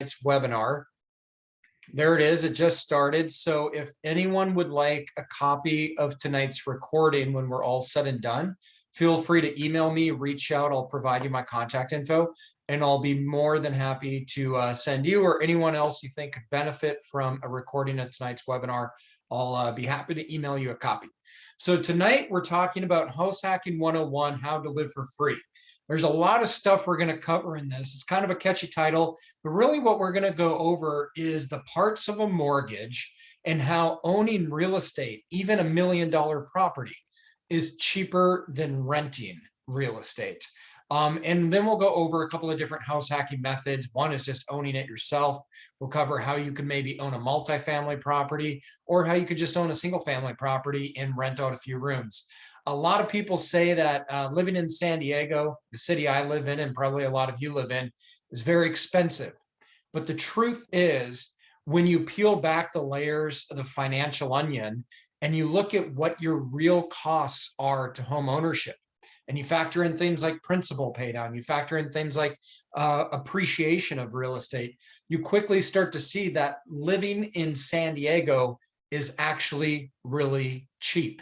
webinar. There it is. It just started. So if anyone would like a copy of tonight's recording when we're all said and done, feel free to email me, reach out. I'll provide you my contact info, and I'll be more than happy to send you or anyone else you think could benefit from a recording of tonight's webinar. I'll be happy to email you a copy. So tonight we're talking about House Hacking 101, how to live for free. There's a lot of stuff we're going to cover in this. It's kind of a catchy title, but really what we're going to go over is the parts of a mortgage and how owning real estate, even $1 million property, is cheaper than renting real estate. And then we'll go over a couple of different house hacking methods. One is just owning it yourself. We'll cover how you can maybe own a multifamily property or how you could just own a single family property and rent out a few rooms. A lot of people say that living in San Diego, the city I live in, and probably a lot of you live in, is very expensive. But the truth is, when you peel back the layers of the financial onion and you look at what your real costs are to home ownership, and you factor in things like principal pay down, you factor in things like appreciation of real estate, you quickly start to see that living in San Diego is actually really cheap.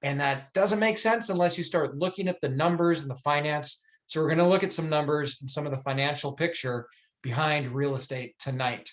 And that doesn't make sense unless you start looking at the numbers and the finance. So we're going to look at some numbers and some of the financial picture behind real estate tonight.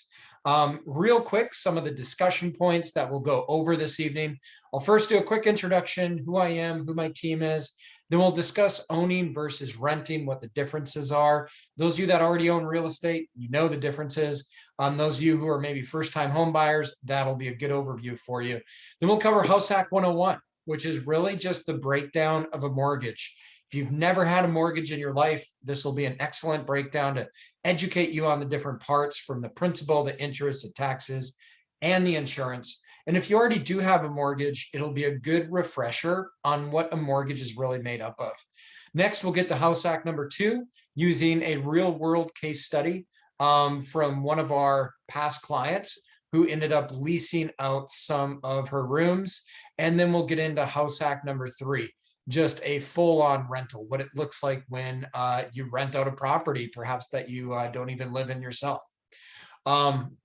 Real quick, some of the discussion points that we'll go over this evening. I'll first do a quick introduction, who I am, who my team is. Then we'll discuss owning versus renting, what the differences are. Those of you that already own real estate, you know the differences. Those of you who are maybe first-time home buyers, that'll be a good overview for you. Then we'll cover House Hack 101, which is really just the breakdown of a mortgage. If you've never had a mortgage in your life, this will be an excellent breakdown to educate you on the different parts, from the principal, the interest, the taxes, and the insurance. And if you already do have a mortgage, it'll be a good refresher on what a mortgage is really made up of. Next, we'll get to House Hack number 2, using a real world case study from one of our past clients who ended up leasing out some of her rooms. And then we'll get into House Hack number 3, just a full-on rental, what it looks like when you rent out a property, perhaps that you don't even live in yourself.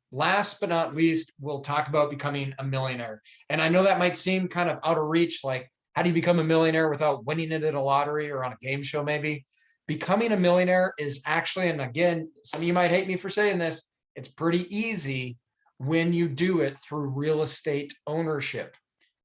Last but not least, we'll talk about becoming a millionaire. And I know that might seem kind of out of reach, like how do you become a millionaire without winning it at a lottery or on a game show maybe? Becoming a millionaire is actually, and again, some of you might hate me for saying this, it's pretty easy when you do it through real estate ownership,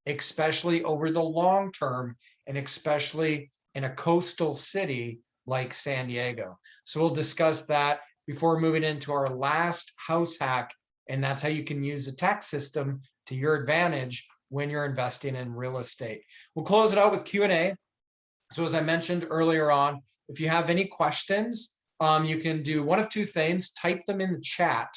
especially over the long term, and especially in a coastal city like San Diego. So we'll discuss that before moving into our last house hack, and that's how you can use the tax system to your advantage when you're investing in real estate. We'll close it out with Q&A. So as I mentioned earlier on, if you have any questions, you can do one of two things: type them in the chat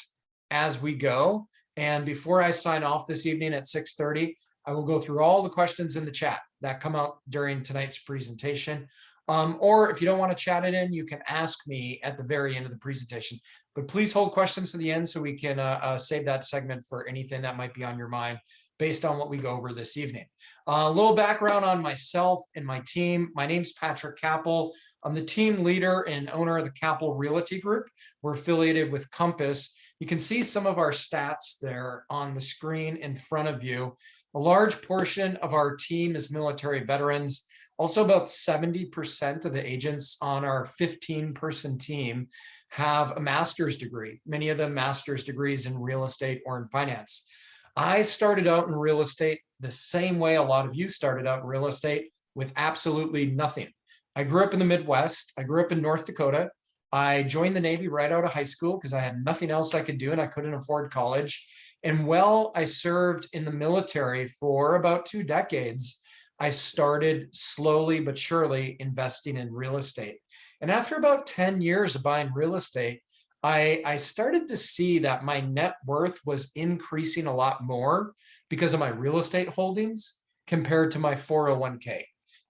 as we go. And before I sign off this evening at 6:30, I will go through all the questions in the chat that come out during tonight's presentation. Or if you don't want to chat it in, you can ask me at the very end of the presentation. But please hold questions to the end so we can save that segment for anything that might be on your mind based on what we go over this evening. A little background on myself and my team. My name's Patrick Kappel. I'm the team leader and owner of the Kappel Realty Group. We're affiliated with Compass. You can see some of our stats there on the screen in front of you. A large portion of our team is military veterans. Also, about 70% of the agents on our 15-person team have a master's degree, many of them master's degrees in real estate or in finance. I started out in real estate the same way a lot of you started out in real estate, with absolutely nothing. I grew up in the Midwest. I grew up in North Dakota. I joined the Navy right out of high school because I had nothing else I could do and I couldn't afford college. And while I served in the military for about 2 decades, I started slowly but surely investing in real estate. And after about 10 years of buying real estate, I started to see that my net worth was increasing a lot more because of my real estate holdings compared to my 401k.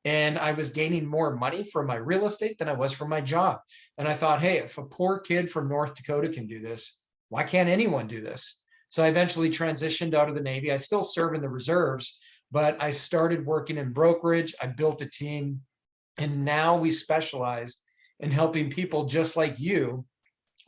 And I was gaining more money from my real estate than I was from my job. And I thought, hey, if a poor kid from North Dakota can do this, why can't anyone do this? So I eventually transitioned out of the Navy. I still serve in the reserves, but I started working in brokerage. I built a team, and now we specialize in helping people just like you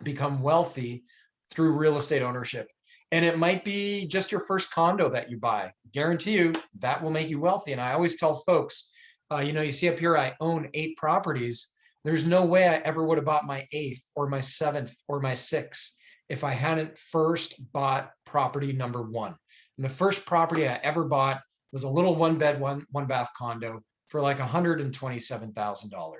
become wealthy through real estate ownership. And it might be just your first condo that you buy. Guarantee you that will make you wealthy. And I always tell folks, you see up here, I own 8 properties. There's no way I ever would have bought my 8th or my 7th or my 6th if I hadn't first bought property number 1. And the first property I ever bought was a little 1-bed, one bath condo for like $127,000.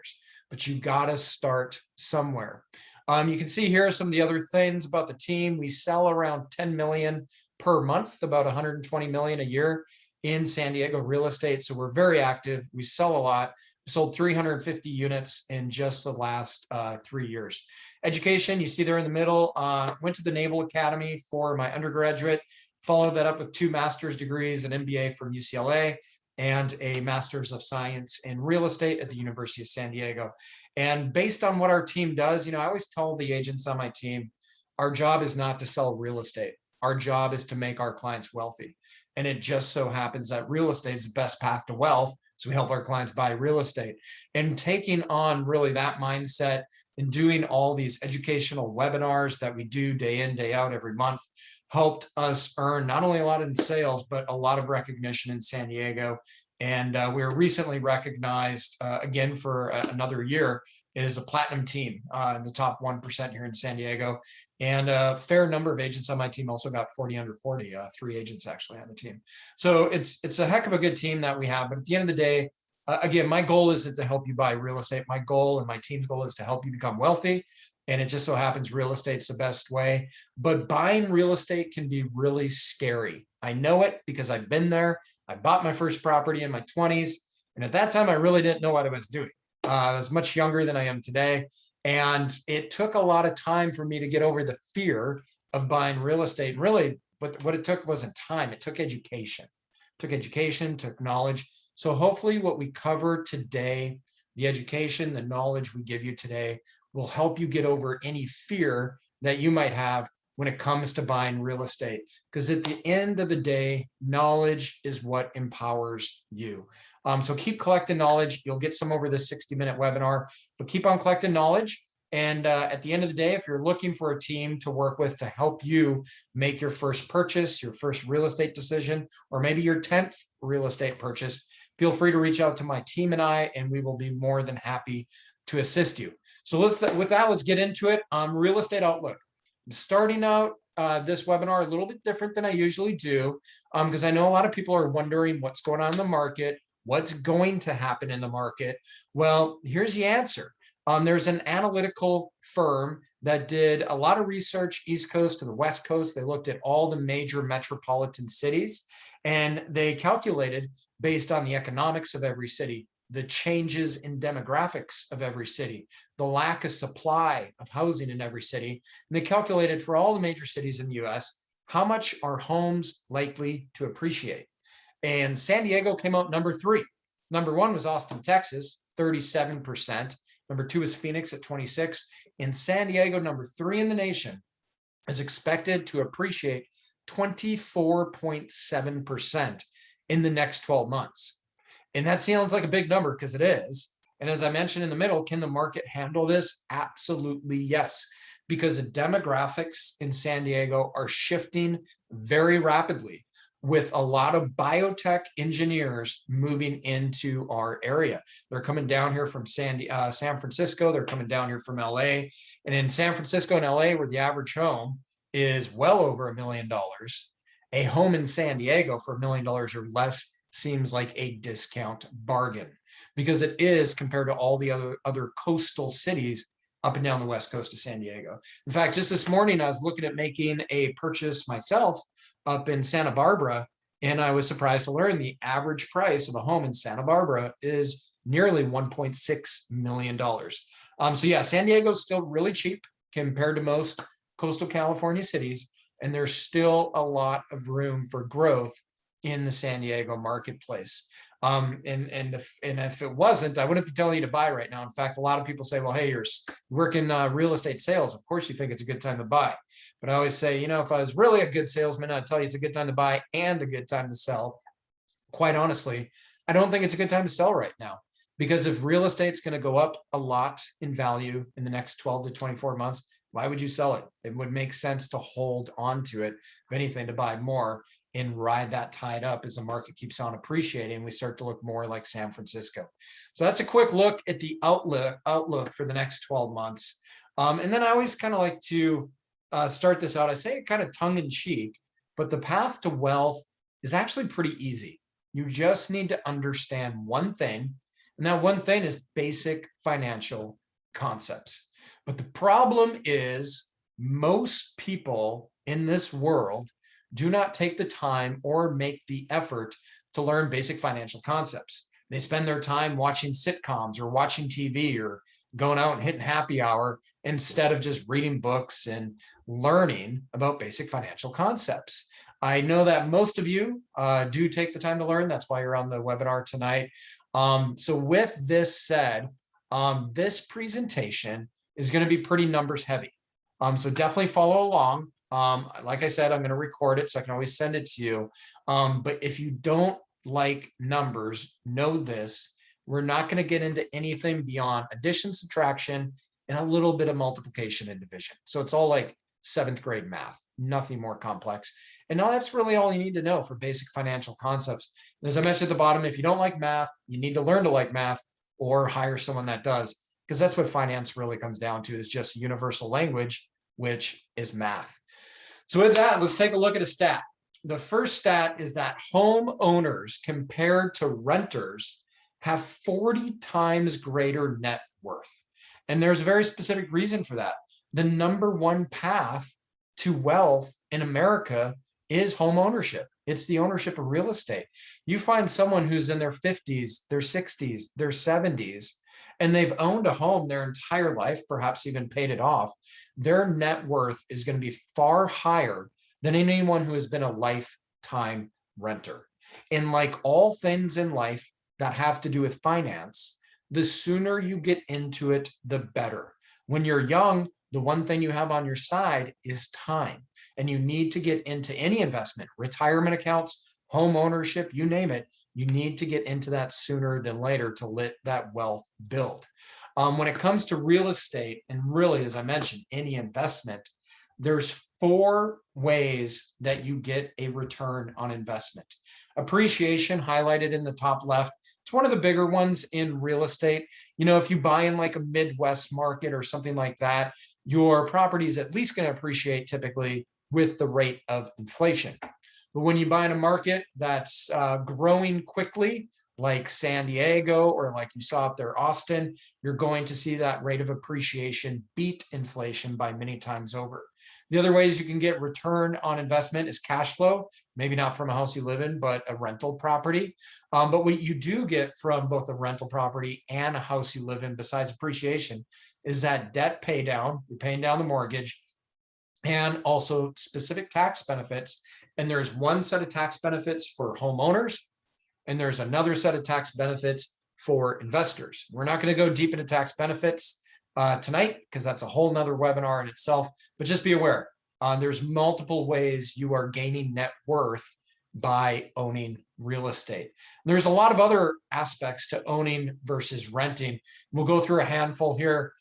But you got to start somewhere. You can see here some of the other things about the team. We sell around 10 million per month, about 120 million a year in San Diego real estate. So we're very active. We sell a lot. We sold 350 units in just the last 3 years. Education, you see there in the middle, went to the Naval Academy for my undergraduate, followed that up with 2 master's degrees, an MBA from UCLA, and a master's of science in real estate at the University of San Diego. And based on what our team does, I always tell the agents on my team, our job is not to sell real estate. Our job is to make our clients wealthy. And it just so happens that real estate is the best path to wealth. So we help our clients buy real estate. And taking on really that mindset and doing all these educational webinars that we do day in, day out every month helped us earn not only a lot in sales, but a lot of recognition in San Diego. And we were recently recognized again for another year as a platinum team in the top 1% here in San Diego. And a fair number of agents on my team also got 40 under 40, 3 agents actually on the team. So it's a heck of a good team that we have. But at the end of the day, again, my goal isn't to help you buy real estate. My goal and my team's goal is to help you become wealthy. And it just so happens real estate's the best way. But buying real estate can be really scary. I know it because I've been there. I bought my first property in my 20s. And at that time, I really didn't know what I was doing. I was much younger than I am today. And it took a lot of time for me to get over the fear of buying real estate. And really, what it took wasn't time. It took education. Took knowledge. So hopefully what we cover today, the education, the knowledge we give you today, will help you get over any fear that you might have when it comes to buying real estate. Because at the end of the day, knowledge is what empowers you. So keep collecting knowledge. You'll get some over this 60-minute webinar, but keep on collecting knowledge. And at the end of the day, if you're looking for a team to work with to help you make your first purchase, your first real estate decision, or maybe your 10th real estate purchase, feel free to reach out to my team and we will be more than happy to assist you. So with that, let's get into it. Real estate outlook. I'm starting out this webinar a little bit different than I usually do because I know a lot of people are wondering what's going on in the market, what's going to happen in the market. Well, here's the answer. There's an analytical firm that did a lot of research East Coast to the West Coast. They looked at all the major metropolitan cities and they calculated based on the economics of every city, the changes in demographics of every city, the lack of supply of housing in every city. And they calculated for all the major cities in the US, how much are homes likely to appreciate? And San Diego came out number 3. Number 1 was Austin, Texas, 37%. Number 2 is Phoenix at 26. And San Diego, number 3 in the nation, is expected to appreciate 24.7% in the next 12 months. And that sounds like a big number because it is. And as I mentioned in the middle, can the market handle this? Absolutely yes. Because the demographics in San Diego are shifting very rapidly with a lot of biotech engineers moving into our area. They're coming down here from San Francisco. They're coming down here from LA. And in San Francisco and LA, where the average home is well over $1 million, a home in San Diego for $1 million or less seems like a discount bargain because it is compared to all the other coastal cities up and down the west coast of San Diego. In fact, just this morning, I was looking at making a purchase myself up in Santa Barbara, and I was surprised to learn the average price of a home in Santa Barbara is nearly $1.6 million. So yeah, San Diego is still really cheap compared to most coastal California cities, and there's still a lot of room for growth in the San Diego marketplace. And if it wasn't, I wouldn't be telling you to buy right now. In fact, a lot of people say, well, hey, you're working real estate sales. Of course you think it's a good time to buy. But I always say, if I was really a good salesman, I'd tell you it's a good time to buy and a good time to sell. Quite honestly, I don't think it's a good time to sell right now because if real estate's going to go up a lot in value in the next 12 to 24 months, Why would you sell it? It would make sense to hold on to it, if anything, to buy more and ride that tide up as the market keeps on appreciating. We start to look more like San Francisco. So that's a quick look at the outlook for the next 12 months. And then I always kind of like to start this out. I say it kind of tongue in cheek, but the path to wealth is actually pretty easy. You just need to understand one thing, and that one thing is basic financial concepts. But the problem is most people in this world do not take the time or make the effort to learn basic financial concepts. They spend their time watching sitcoms or watching TV or going out and hitting happy hour instead of just reading books and learning about basic financial concepts. I know that most of you do take the time to learn. That's why you're on the webinar tonight. So with this said, this presentation is going to be pretty numbers heavy. So definitely follow along. Like I said, I'm going to record it so I can always send it to you. But if you don't like numbers, know this, we're not going to get into anything beyond addition, subtraction, and a little bit of multiplication and division. So it's all like 7th grade math, nothing more complex. And now that's really all you need to know for basic financial concepts. And as I mentioned at the bottom, if you don't like math, you need to learn to like math or hire someone that does, because that's what finance really comes down to, is just universal language, which is math. So with that, let's take a look at a stat. The first stat is that homeowners compared to renters have 40 times greater net worth. And there's a very specific reason for that. The number one path to wealth in America is home ownership. It's the ownership of real estate. You find someone who's in their 50s, their 60s, their 70s, and they've owned a home their entire life, perhaps even paid it off, their net worth is going to be far higher than anyone who has been a lifetime renter. And like all things in life that have to do with finance, the sooner you get into it, the better. When you're young, the one thing you have on your side is time, and you need to get into any investment, retirement accounts, home ownership, you name it. You need to get into that sooner than later to let that wealth build. When it comes to real estate, and really, as I mentioned, any investment, there's 4 ways that you get a return on investment. Appreciation, highlighted in the top left. It's one of the bigger ones in real estate. You know, if you buy in like a Midwest market or something like that, your property is at least going to appreciate typically with the rate of inflation. But when you buy in a market that's growing quickly, like San Diego, or like you saw up there, Austin, you're going to see that rate of appreciation beat inflation by many times over. The other ways you can get return on investment is cash flow, maybe not from a house you live in, but a rental property. But what you do get from both a rental property and a house you live in, besides appreciation, is that debt pay down. You're paying down the mortgage, and also specific tax benefits. And there's one set of tax benefits for homeowners, and there's another set of tax benefits for investors. We're not going to go deep into tax benefits tonight, because that's a whole nother webinar in itself, but just be aware, there's multiple ways you are gaining net worth by owning real estate. There's a lot of other aspects to owning versus renting. We'll go through a handful here.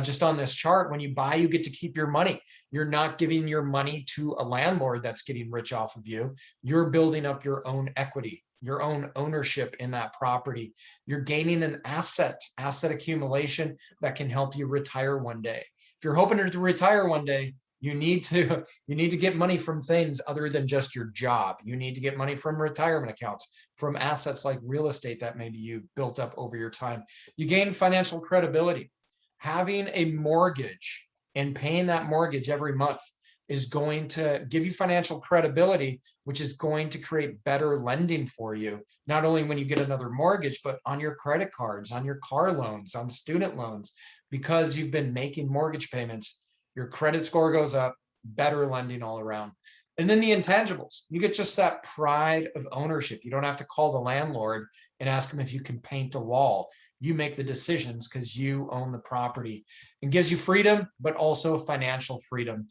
Just on this chart, when you buy, you get to keep your money. You're not giving your money to a landlord that's getting rich off of you. You're building up your own equity, your own ownership in that property. You're gaining an asset accumulation that can help you retire one day. If you're hoping to retire one day, you need to get money from things other than just your job. You need to get money from retirement accounts, from assets like real estate that maybe you built up over your time. You gain financial credibility. Having a mortgage and paying that mortgage every month is going to give you financial credibility, which is going to create better lending for you, not only when you get another mortgage, but on your credit cards, on your car loans, on student loans. Because you've been making mortgage payments, your credit score goes up, better lending all around. And then the intangibles, you get just that pride of ownership. You don't have to call the landlord and ask him if you can paint a wall. You make the decisions because you own the property. It gives you freedom, but also financial freedom.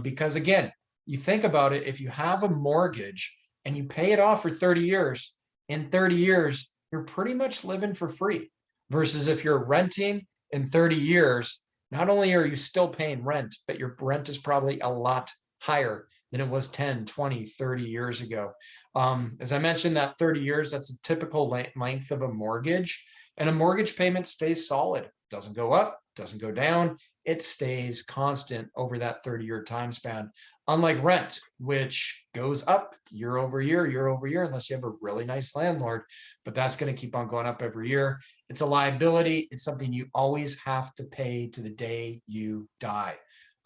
Because again, you think about it, if you have a mortgage and you pay it off for 30 years, in 30 years, you're pretty much living for free. Versus if you're renting in 30 years, not only are you still paying rent, but your rent is probably a lot higher than it was 10, 20, 30 years ago. As I mentioned, that 30 years, that's a typical length of a mortgage, and a mortgage payment stays solid, doesn't go up, doesn't go down. It stays constant over that 30-year time span. Unlike rent, which goes up year over year, unless you have a really nice landlord, but that's going to keep on going up every year. It's a liability. It's something you always have to pay to the day you die.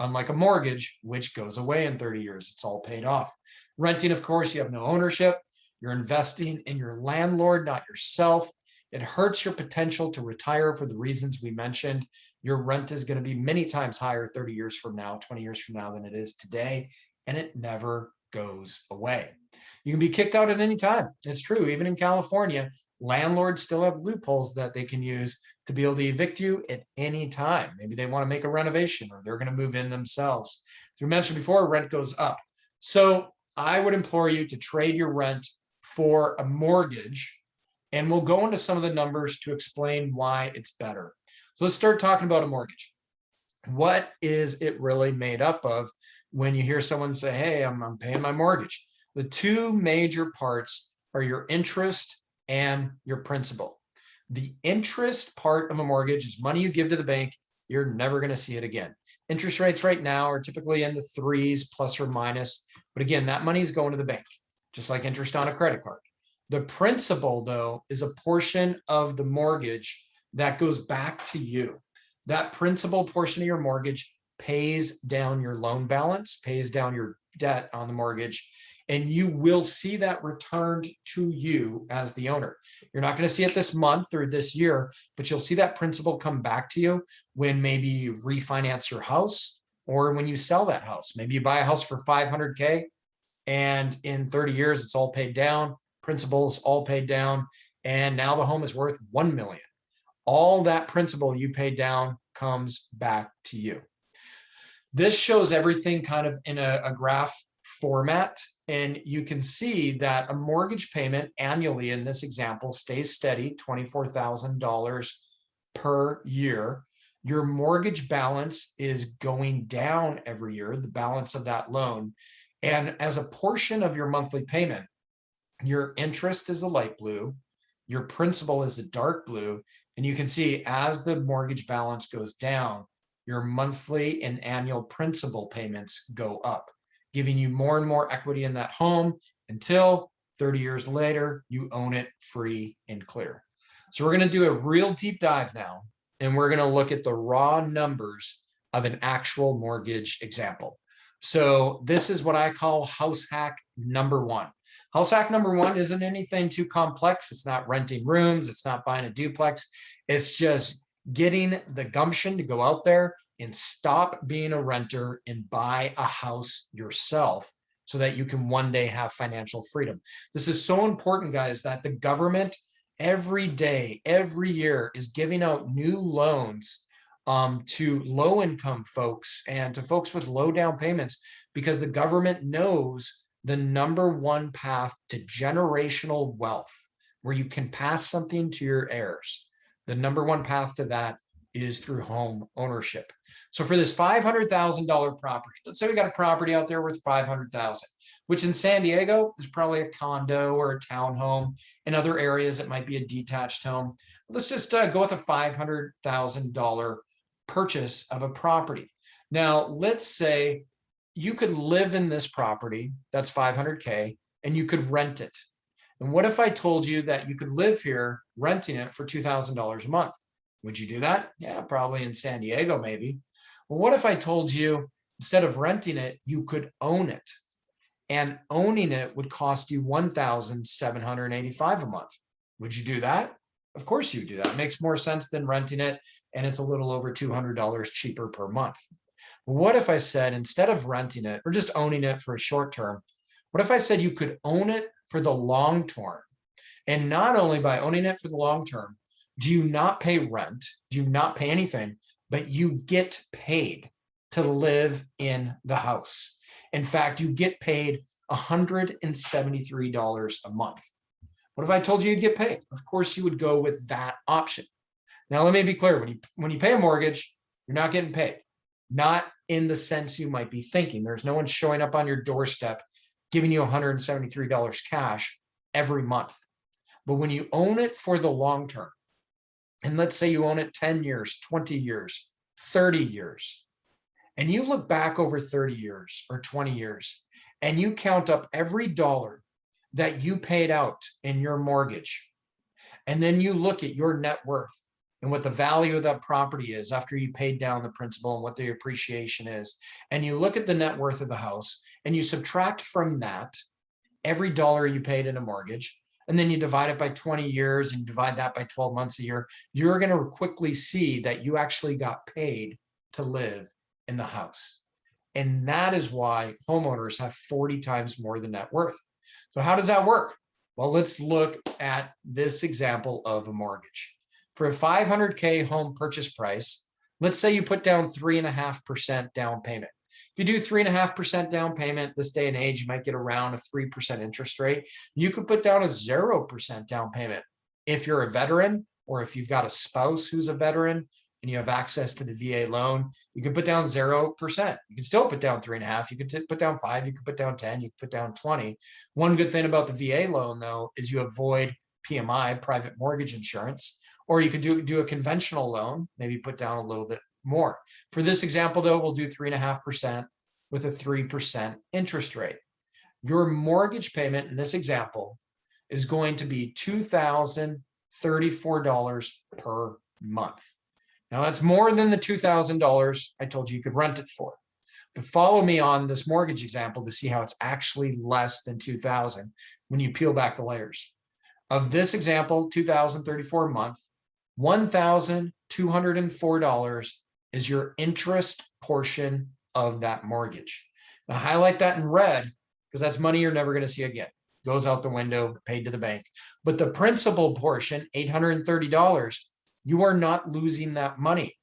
Unlike a mortgage, which goes away in 30 years, it's all paid off. Renting, of course, you have no ownership. You're investing in your landlord, not yourself. It hurts your potential to retire for the reasons we mentioned. Your rent is going to be many times higher 30 years from now, 20 years from now than it is today, and it never goes away. You can be kicked out at any time. It's true. Even in California, landlords still have loopholes that they can use to be able to evict you at any time. Maybe they want to make a renovation or they're going to move in themselves. As we mentioned before, rent goes up. So I would implore you to trade your rent for a mortgage, and we'll go into some of the numbers to explain why it's better. So let's start talking about a mortgage. What is it really made up of when you hear someone say, hey, I'm paying my mortgage? The two major parts are your interest and your principal. The interest part of a mortgage is money you give to the bank. You're never going to see it again. Interest rates right now are typically in the 3s plus or minus. But again, that money is going to the bank, just like interest on a credit card. The principal, though, is a portion of the mortgage that goes back to you. That principal portion of your mortgage pays down your loan balance, pays down your debt on the mortgage, and you will see that returned to you as the owner. You're not going to see it this month or this year, but you'll see that principal come back to you when maybe you refinance your house or when you sell that house. Maybe you buy a house for $500K and in 30 years, it's all paid down, principal's all paid down, and now the home is worth $1 million. All that principal you paid down comes back to you. This shows everything kind of in a graph format, and you can see that a mortgage payment annually in this example stays steady, $24,000 per year. Your mortgage balance is going down every year, the balance of that loan. And as a portion of your monthly payment, your interest is a light blue, your principal is a dark blue, and you can see as the mortgage balance goes down, your monthly and annual principal payments go up, giving you more and more equity in that home until 30 years later, you own it free and clear. So we're going to do a real deep dive now, and we're going to look at the raw numbers of an actual mortgage example. So this is what I call house hack number one. House hack number one isn't anything too complex. It's not renting rooms. It's not buying a duplex. It's just getting the gumption to go out there and stop being a renter and buy a house yourself so that you can one day have financial freedom. This is so important, guys, that the government every day, every year is giving out new loans to low-income folks and to folks with low down payments, because the government knows the number one path to generational wealth, where you can pass something to your heirs. The number one path to that is through home ownership. So for this $500,000 property, let's say we got a property out there worth $500,000, which in San Diego is probably a condo or a townhome. In other areas, it might be a detached home. Let's just go with a $500,000 purchase of a property. Now, let's say you could live in this property, that's $500K, and you could rent it. And what if I told you that you could live here renting it for $2,000 a month? Would you do that? Yeah, probably in San Diego, maybe. Well, what if I told you instead of renting it, you could own it? And owning it would cost you $1,785 a month. Would you do that? Of course you would do that. It makes more sense than renting it, and it's a little over $200 cheaper per month. What if I said instead of renting it or just owning it for a short term, what if I said you could own it for the long term? And not only by owning it for the long term, do you not pay rent, do you not pay anything, but you get paid to live in the house. In fact, you get paid $173 a month. What if I told you you'd get paid? Of course, you would go with that option. Now, let me be clear. When you pay a mortgage, You're not getting paid. Not in the sense you might be thinking. There's no one showing up on your doorstep giving you $173 cash every month. But when you own it for the long term, and let's say you own it 10 years, 20 years, 30 years, and you look back over 30 years or 20 years, and you count up every dollar that you paid out in your mortgage, and then you look at your net worth and what the value of that property is after you paid down the principal and what the appreciation is, and you look at the net worth of the house and you subtract from that every dollar you paid in a mortgage, and then you divide it by 20 years and divide that by 12 months a year, you're going to quickly see that you actually got paid to live in the house. And that is why homeowners have 40 times more than net worth. So how does that work? Well, let's look at this example of a mortgage. For a $500K home purchase price, let's say you put down 3.5% down payment. If you do 3.5% down payment this day and age, you might get around a 3% interest rate. You could put down a 0% down payment. If you're a veteran, or if you've got a spouse who's a veteran and you have access to the VA loan, you can put down 0%. You can still put down 3.5. You could put down 5. You could put down 10. You could put down 20. One good thing about the VA loan, though, is you avoid PMI, private mortgage insurance, or you could do a conventional loan, maybe put down a little bit more. For this example, though, we'll do 3.5% with a 3% interest rate. Your mortgage payment in this example is going to be $2,034 per month. Now, that's more than the $2,000 I told you could rent it for. But follow me on this mortgage example to see how it's actually less than $2,000 when you peel back the layers. Of this example, $2,034 a month, $1,204 is your interest portion of that mortgage. Now, highlight that in red because that's money you're never going to see again. Goes out the window, paid to the bank. But the principal portion, $830, you are not losing that money.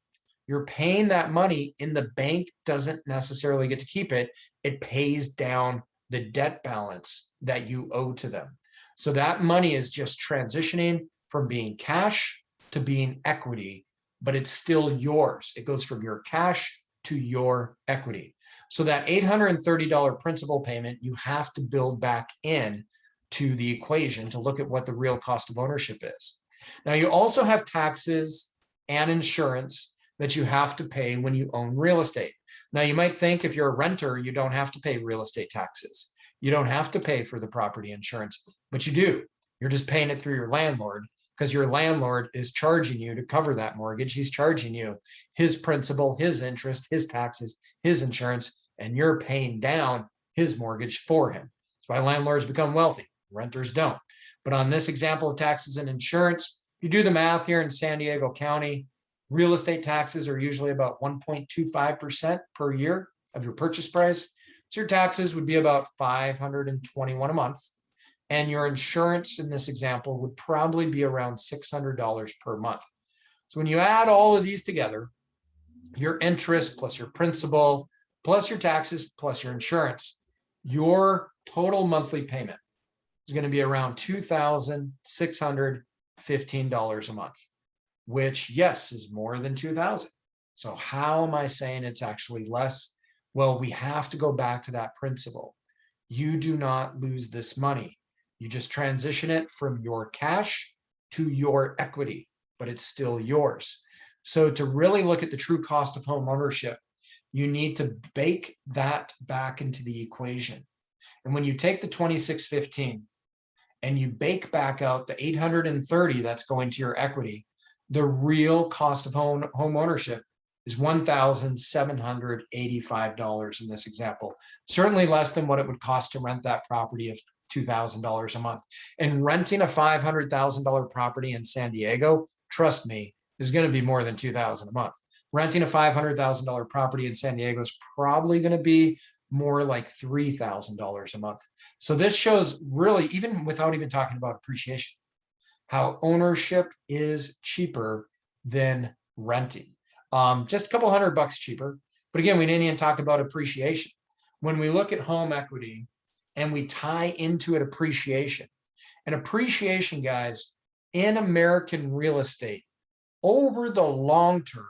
You're paying that money, and the bank doesn't necessarily get to keep it. It pays down the debt balance that you owe to them. So that money is just transitioning from being cash to being equity, but it's still yours. It goes from your cash to your equity. So that $830 principal payment, you have to build back in to the equation to look at what the real cost of ownership is. Now, you also have taxes and insurance that you have to pay when you own real estate. Now, you might think if you're a renter, you don't have to pay real estate taxes. You don't have to pay for the property insurance, but you do. You're just paying it through your landlord because your landlord is charging you to cover that mortgage. He's charging you his principal, his interest, his taxes, his insurance, and you're paying down his mortgage for him. That's why landlords become wealthy. Renters don't. But on this example of taxes and insurance, you do the math here in San Diego County, real estate taxes are usually about 1.25% per year of your purchase price. So your taxes would be about $521 a month. And your insurance in this example would probably be around $600 per month. So when you add all of these together, your interest plus your principal, plus your taxes, plus your insurance, your total monthly payment is going to be around $2,615 a month, which, yes, is more than $2,000. So how am I saying it's actually less? Well, we have to go back to that principle. You do not lose this money. You just transition it from your cash to your equity, but it's still yours. So to really look at the true cost of home ownership, you need to bake that back into the equation. And when you take the 2615 and you bake back out the 830 that's going to your equity, the real cost of home ownership is $1,785 in this example. Certainly less than what it would cost to rent that property of $2,000 a month. And renting a $500,000 property in San Diego, trust me, is going to be more than $2,000 a month. Renting a $500,000 property in San Diego is probably going to be more like $3,000 a month. So this shows really, even without even talking about appreciation, how ownership is cheaper than renting. Just a couple $100 cheaper. But again, we didn't even talk about appreciation. When we look at home equity and we tie into it appreciation, and appreciation, guys, in American real estate over the long term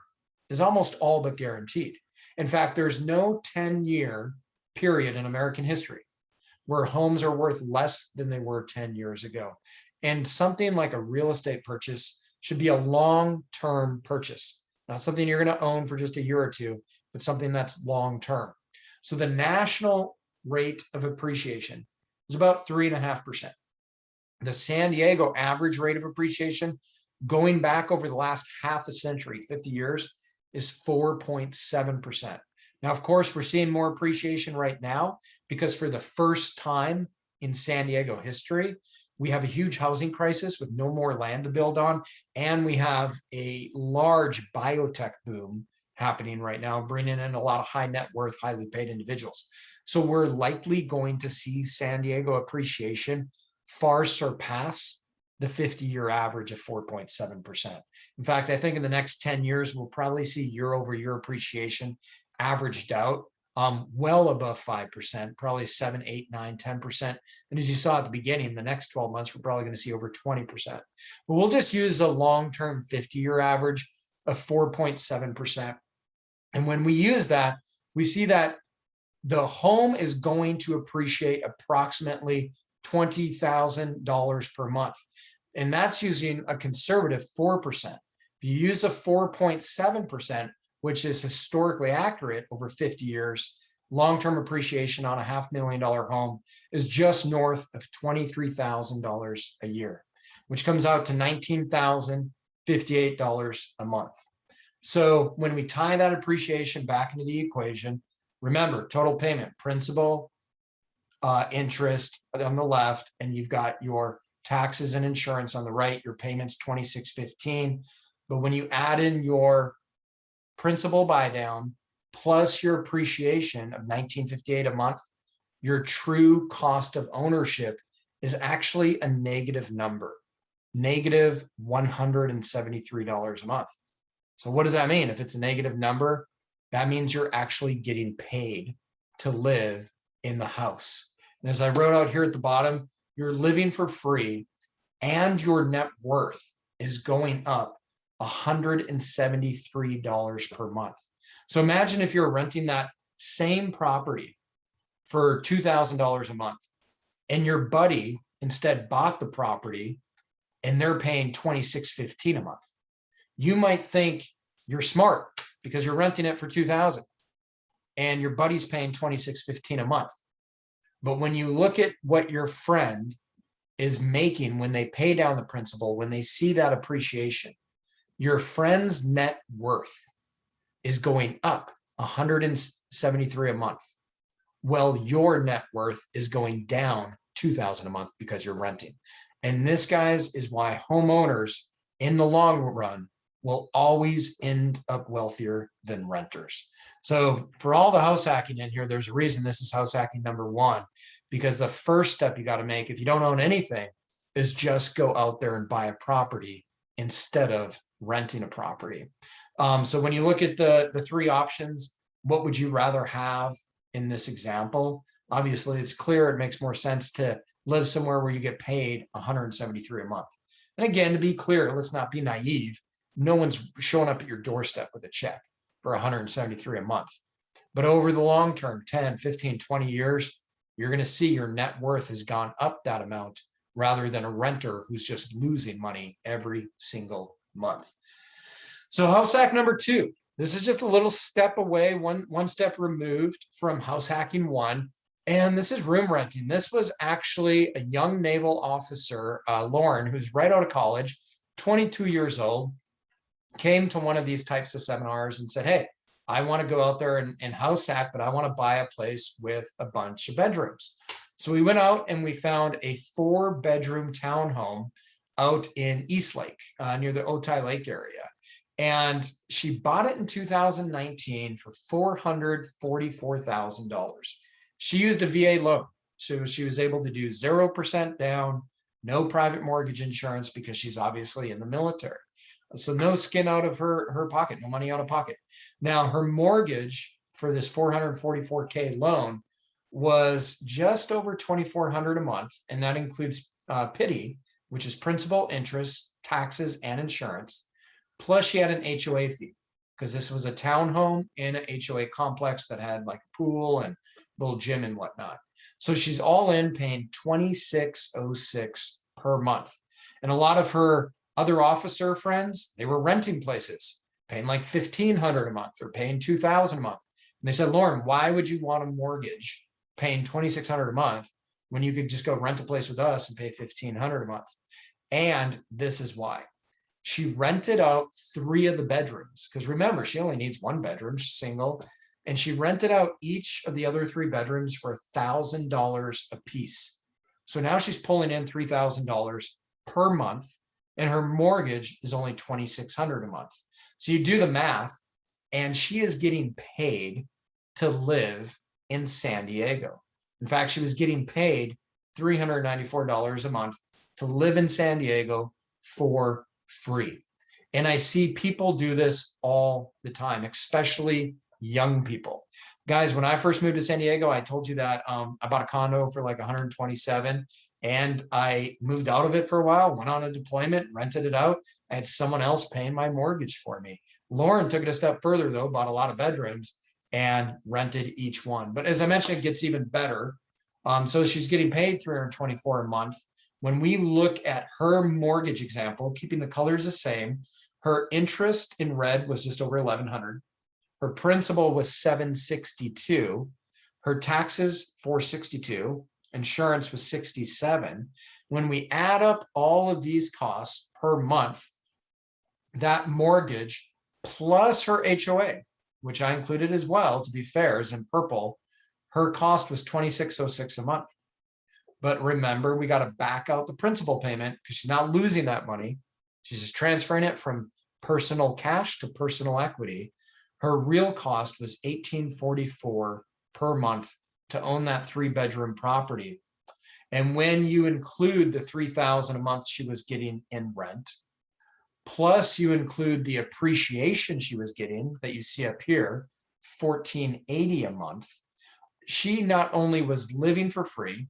is almost all but guaranteed. In fact, there's no 10-year period in American history where homes are worth less than they were 10 years ago. And something like a real estate purchase should be a long-term purchase, not something you're going to own for just a year or two, but something that's long-term. So the national rate of appreciation is about 3.5%. The San Diego average rate of appreciation going back over the last half a century, 50 years, is 4.7%. Now, of course, we're seeing more appreciation right now because for the first time in San Diego history, we have a huge housing crisis with no more land to build on. And we have a large biotech boom happening right now, bringing in a lot of high net worth, highly paid individuals. So we're likely going to see San Diego appreciation far surpass the 50-year average of 4.7%. In fact, I think in the next 10 years, we'll probably see year over year appreciation averaged out well above 5%, probably 7, 8, 9, 10%. And as you saw at the beginning, the next 12 months, we're probably going to see over 20%. But we'll just use the long-term 50-year average of 4.7%. And when we use that, we see that the home is going to appreciate approximately $20,000 per month. And that's using a conservative 4%. If you use a 4.7%, which is historically accurate over 50 years, long-term appreciation on a $500,000 home is just north of $23,000 a year, which comes out to $19,058 a month. So when we tie that appreciation back into the equation, remember, total payment, principal, interest on the left, and you've got your taxes and insurance on the right, your payments $2,615. But when you add in your principal buy down plus your appreciation of $1,958 a month, your true cost of ownership is actually a negative number, negative $173 a month. So what does that mean? If it's a negative number, that means you're actually getting paid to live in the house. And as I wrote out here at the bottom, you're living for free and your net worth is going up $173 per month. So imagine if you're renting that same property for $2,000 a month and your buddy instead bought the property and they're paying $2,615 a month. You might think you're smart because you're renting it for $2,000 and your buddy's paying $2,615 a month. But when you look at what your friend is making when they pay down the principal, when they see that appreciation, your friend's net worth is going up $173 a month. Well, your net worth is going down $2,000 a month because you're renting. And this, guys, is why homeowners in the long run will always end up wealthier than renters. So for all the house hacking in here, there's a reason this is house hacking number one, because the first step you got to make if you don't own anything is just go out there and buy a property instead of renting a property. So when you look at the three options, what would you rather have in this example? Obviously, it's clear it makes more sense to live somewhere where you get paid $173 a month. And again, to be clear, let's not be naive. No one's showing up at your doorstep with a check for $173 a month. But over the long term, 10, 15, 20 years, you're going to see your net worth has gone up that amount rather than a renter who's just losing money every single month. So house hack number two, this is just a little step away, one step removed from house hacking one. And this is room renting. This was actually a young naval officer, Lauren, who's right out of college, 22 years old, came to one of these types of seminars and said, hey, I want to go out there and house hack, but I want to buy a place with a bunch of bedrooms. So we went out and we found a 4-bedroom townhome out in Eastlake, near the Otay Lake area. And she bought it in 2019 for $444,000. She used a VA loan. So she was able to do 0% down, no private mortgage insurance because she's obviously in the military. So no skin out of her pocket, no money out of pocket. Now her mortgage for this $444K loan was just over $2,400 a month. And that includes PITI, which is principal, interest, taxes, and insurance. Plus she had an HOA fee because this was a townhome in an HOA complex that had like a pool and little gym and whatnot. So she's all in paying $2,606 per month. And a lot of her other officer friends, they were renting places, paying like $1,500 a month or paying $2,000 a month. And they said, Lauren, why would you want a mortgage paying $2,600 a month when you could just go rent a place with us and pay $1,500 a month? And this is why. She rented out 3 of the bedrooms, because remember, she only needs 1 bedroom, she's single, and she rented out each of the other 3 bedrooms for $1,000 a piece. So now she's pulling in $3,000 per month, and her mortgage is only $2,600 a month. So you do the math, and she is getting paid to live in San Diego. In fact, she was getting paid $394 a month to live in San Diego for free. And I see people do this all the time, especially young people. Guys, when I first moved to San Diego, I told you that I bought a condo for like 127, and I moved out of it for a while, went on a deployment, rented it out. I had someone else paying my mortgage for me. Lauren took it a step further though, bought a lot of bedrooms and rented each one. But as I mentioned, it gets even better. So she's getting paid $324 a month. When we look at her mortgage example, keeping the colors the same, her interest in red was just over $1,100. Her principal was $762. Her taxes $462. Insurance was $67. When we add up all of these costs per month, that mortgage plus her HOA, which I included as well, to be fair, is in purple, her cost was $2,606 a month. But remember, we got to back out the principal payment because she's not losing that money. She's just transferring it from personal cash to personal equity. Her real cost was $1,844 per month to own that 3-bedroom property. And when you include the $3,000 a month she was getting in rent, plus you include the appreciation she was getting that you see up here, $1,480 a month, she not only was living for free,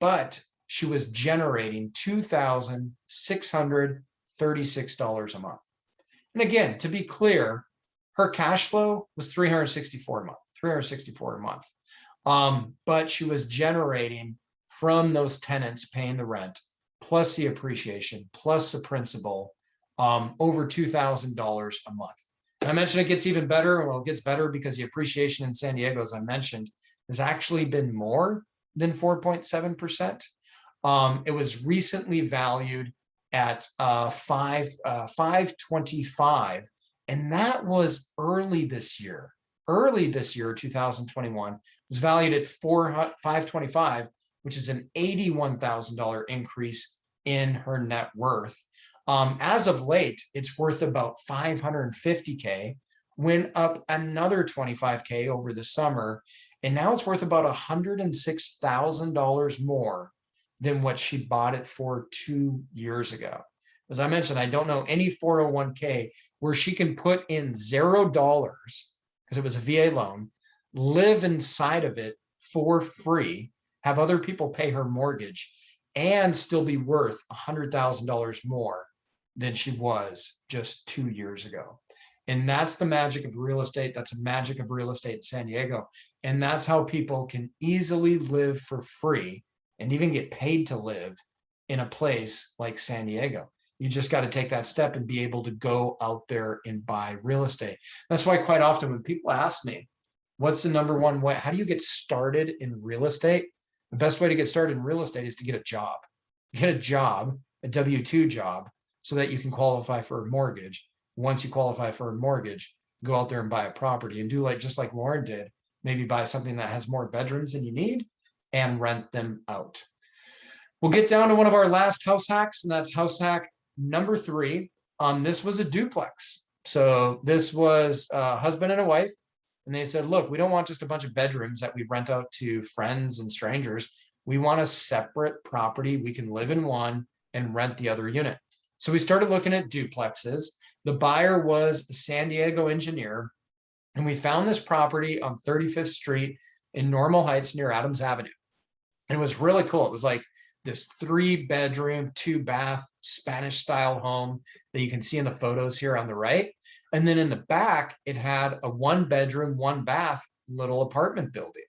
but she was generating $2,636 a month. And again, to be clear, her cash flow was $364 a month. But she was generating from those tenants paying the rent, plus the appreciation, plus the principal, over $2,000 a month. And I mentioned it gets even better. Well, it gets better because the appreciation in San Diego, as I mentioned, has actually been more than 4.7%. It was recently valued at 525, and that was early this year. 2021, was valued at 525, which is an $81,000 increase in her net worth. As of late, it's worth about $550K, went up another $25K over the summer, and now it's worth about $106,000 more than what she bought it for 2 years ago. As I mentioned, I don't know any 401k where she can put in $0 because it was a VA loan, live inside of it for free, have other people pay her mortgage, and still be worth $100,000 more than she was just 2 years ago. And that's the magic of real estate. That's the magic of real estate in San Diego. And that's how people can easily live for free and even get paid to live in a place like San Diego. You just got to take that step and be able to go out there and buy real estate. That's why quite often when people ask me, what's the number one way? How do you get started in real estate? The best way to get started in real estate is to get a job. Get a job, a W-2 job, so that you can qualify for a mortgage. Once you qualify for a mortgage, go out there and buy a property and do just like Lauren did, maybe buy something that has more bedrooms than you need and rent them out. We'll get down to one of our last house hacks, and that's house hack number 3. This was a duplex. So this was a husband and a wife, and they said, look, we don't want just a bunch of bedrooms that we rent out to friends and strangers. We want a separate property. We can live in one and rent the other unit. So we started looking at duplexes. The buyer was a San Diego engineer, and we found this property on 35th Street in Normal Heights near Adams Avenue. And it was really cool. It was like this 3-bedroom, 2-bath Spanish style home that you can see in the photos here on the right. And then in the back, it had a 1-bedroom, 1-bath little apartment building.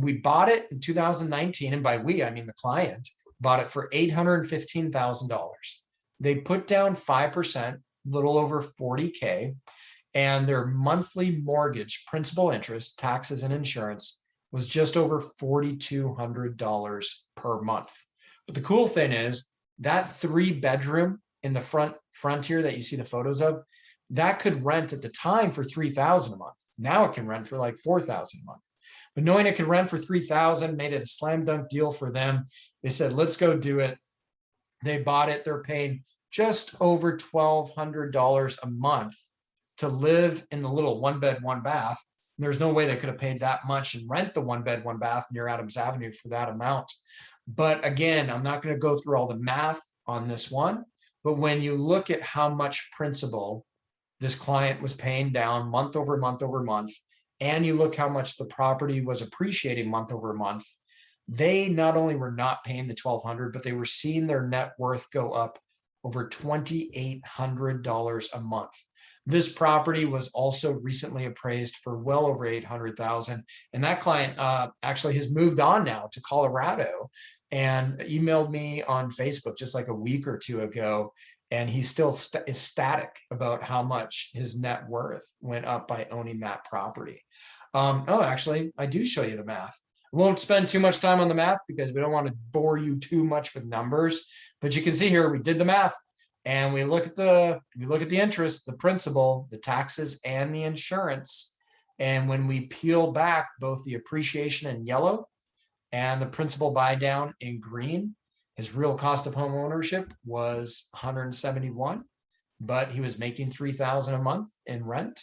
We bought it in 2019, and by we, I mean the client bought it for $815,000. They put down 5%, little over 40K, and their monthly mortgage, principal, interest, taxes, and insurance was just over $4,200 per month. But the cool thing is that 3-bedroom in the frontier that you see the photos of, that could rent at the time for $3,000 a month. Now it can rent for like $4,000 a month. But knowing it could rent for $3,000 made it a slam dunk deal for them. They said, let's go do it. They bought it. They're paying just over $1,200 a month to live in the little 1-bed, 1-bath. There's no way they could have paid that much and rent the 1-bed, 1-bath near Adams Avenue for that amount. But again, I'm not going to go through all the math on this one. But when you look at how much principal this client was paying down month over month over month, and you look how much the property was appreciating month over month, they not only were not paying the $1,200, but they were seeing their net worth go up over $2,800 a month. This property was also recently appraised for well over $800,000. And that client actually has moved on now to Colorado and emailed me on Facebook just like a week or two ago. And he's still ecstatic about how much his net worth went up by owning that property. Oh, actually, I do show you the math. I won't spend too much time on the math because we don't want to bore you too much with numbers. But you can see here, we did the math. And we look at the interest, the principal, the taxes, and the insurance. And when we peel back both the appreciation in yellow and the principal buy down in green, his real cost of home ownership was $171, but he was making $3,000 a month in rent.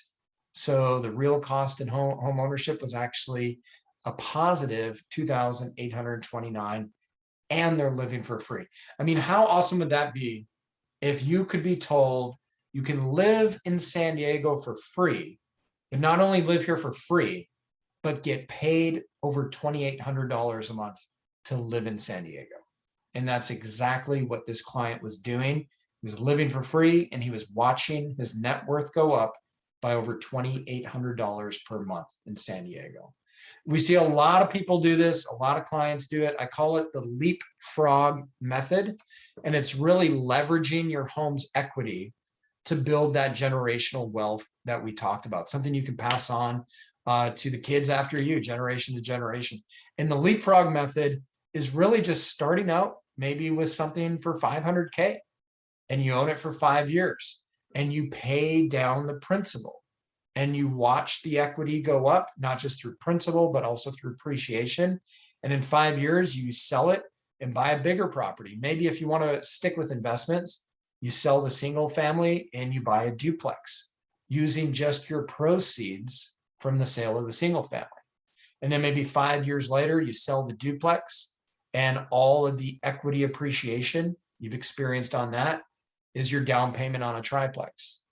So the real cost in home ownership was actually a positive $2,829, and they're living for free. I mean, how awesome would that be? If you could be told you can live in San Diego for free, and not only live here for free, but get paid over $2,800 a month to live in San Diego. And that's exactly what this client was doing. He was living for free, and he was watching his net worth go up by over $2,800 per month in San Diego. We see a lot of people do this. A lot of clients do it. I call it the leapfrog method. And it's really leveraging your home's equity to build that generational wealth that we talked about, something you can pass on to the kids after you, generation to generation. And the leapfrog method is really just starting out maybe with something for $500K, and you own it for 5 years, and you pay down the principal. And you watch the equity go up, not just through principal, but also through appreciation. And in 5 years, you sell it and buy a bigger property. Maybe if you want to stick with investments, you sell the single family and you buy a duplex using just your proceeds from the sale of the single family. And then maybe 5 years later, you sell the duplex, and all of the equity appreciation you've experienced on that is your down payment on a triplex.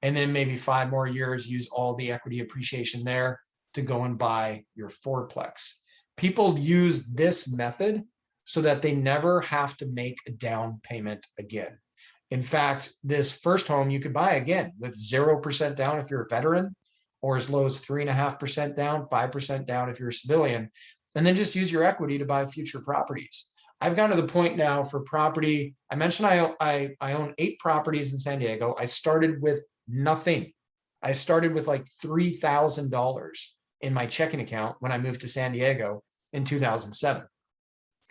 And then maybe 5 more years, use all the equity appreciation there to go and buy your fourplex. People use this method so that they never have to make a down payment again. In fact, this first home you could buy again with 0% down if you're a veteran, or as low as 3.5% down, 5% down if you're a civilian, and then just use your equity to buy future properties. I've gotten to the point now for property. I mentioned I own 8 properties in San Diego. I started with nothing. I started with like $3,000 in my checking account when I moved to San Diego in 2007.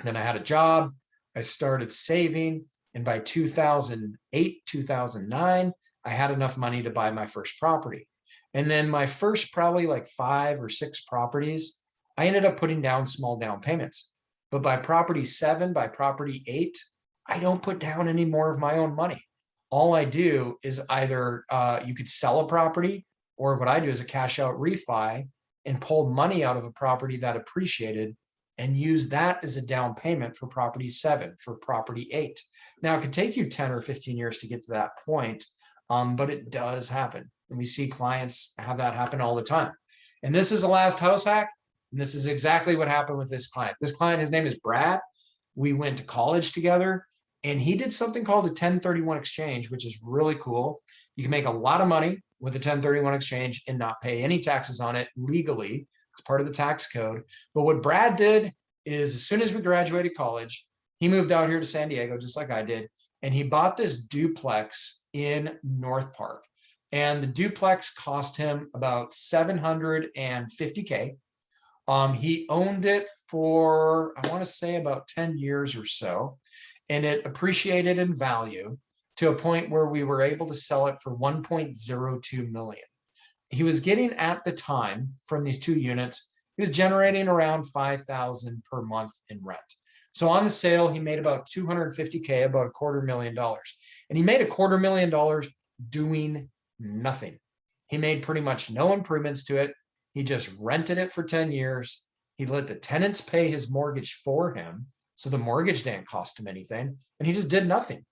Then I had a job. I started saving. And by 2008, 2009, I had enough money to buy my first property. And then my first probably like 5 or 6 properties, I ended up putting down small down payments. But by property 7, by property 8, I don't put down any more of my own money. All I do is either you could sell a property, or what I do is a cash out refi and pull money out of a property that appreciated and use that as a down payment for property 7, for property 8. Now, it could take you 10 or 15 years to get to that point, but it does happen. And we see clients have that happen all the time. And this is the last house hack. And this is exactly what happened with this client. This client, his name is Brad. We went to college together. And he did something called a 1031 exchange, which is really cool. You can make a lot of money with a 1031 exchange and not pay any taxes on it legally. It's part of the tax code. But what Brad did is, as soon as we graduated college, he moved out here to San Diego, just like I did. And he bought this duplex in North Park. And the duplex cost him about $750K. He owned it for, I want to say, about 10 years or so, and it appreciated in value to a point where we were able to sell it for 1.02 million. He was getting, at the time, from these two units, he was generating around 5,000 per month in rent. So on the sale, he made about 250K, about $250,000. And he made $250,000 doing nothing. He made pretty much no improvements to it. He just rented it for 10 years. He let the tenants pay his mortgage for him. So the mortgage didn't cost him anything. And he just did nothing.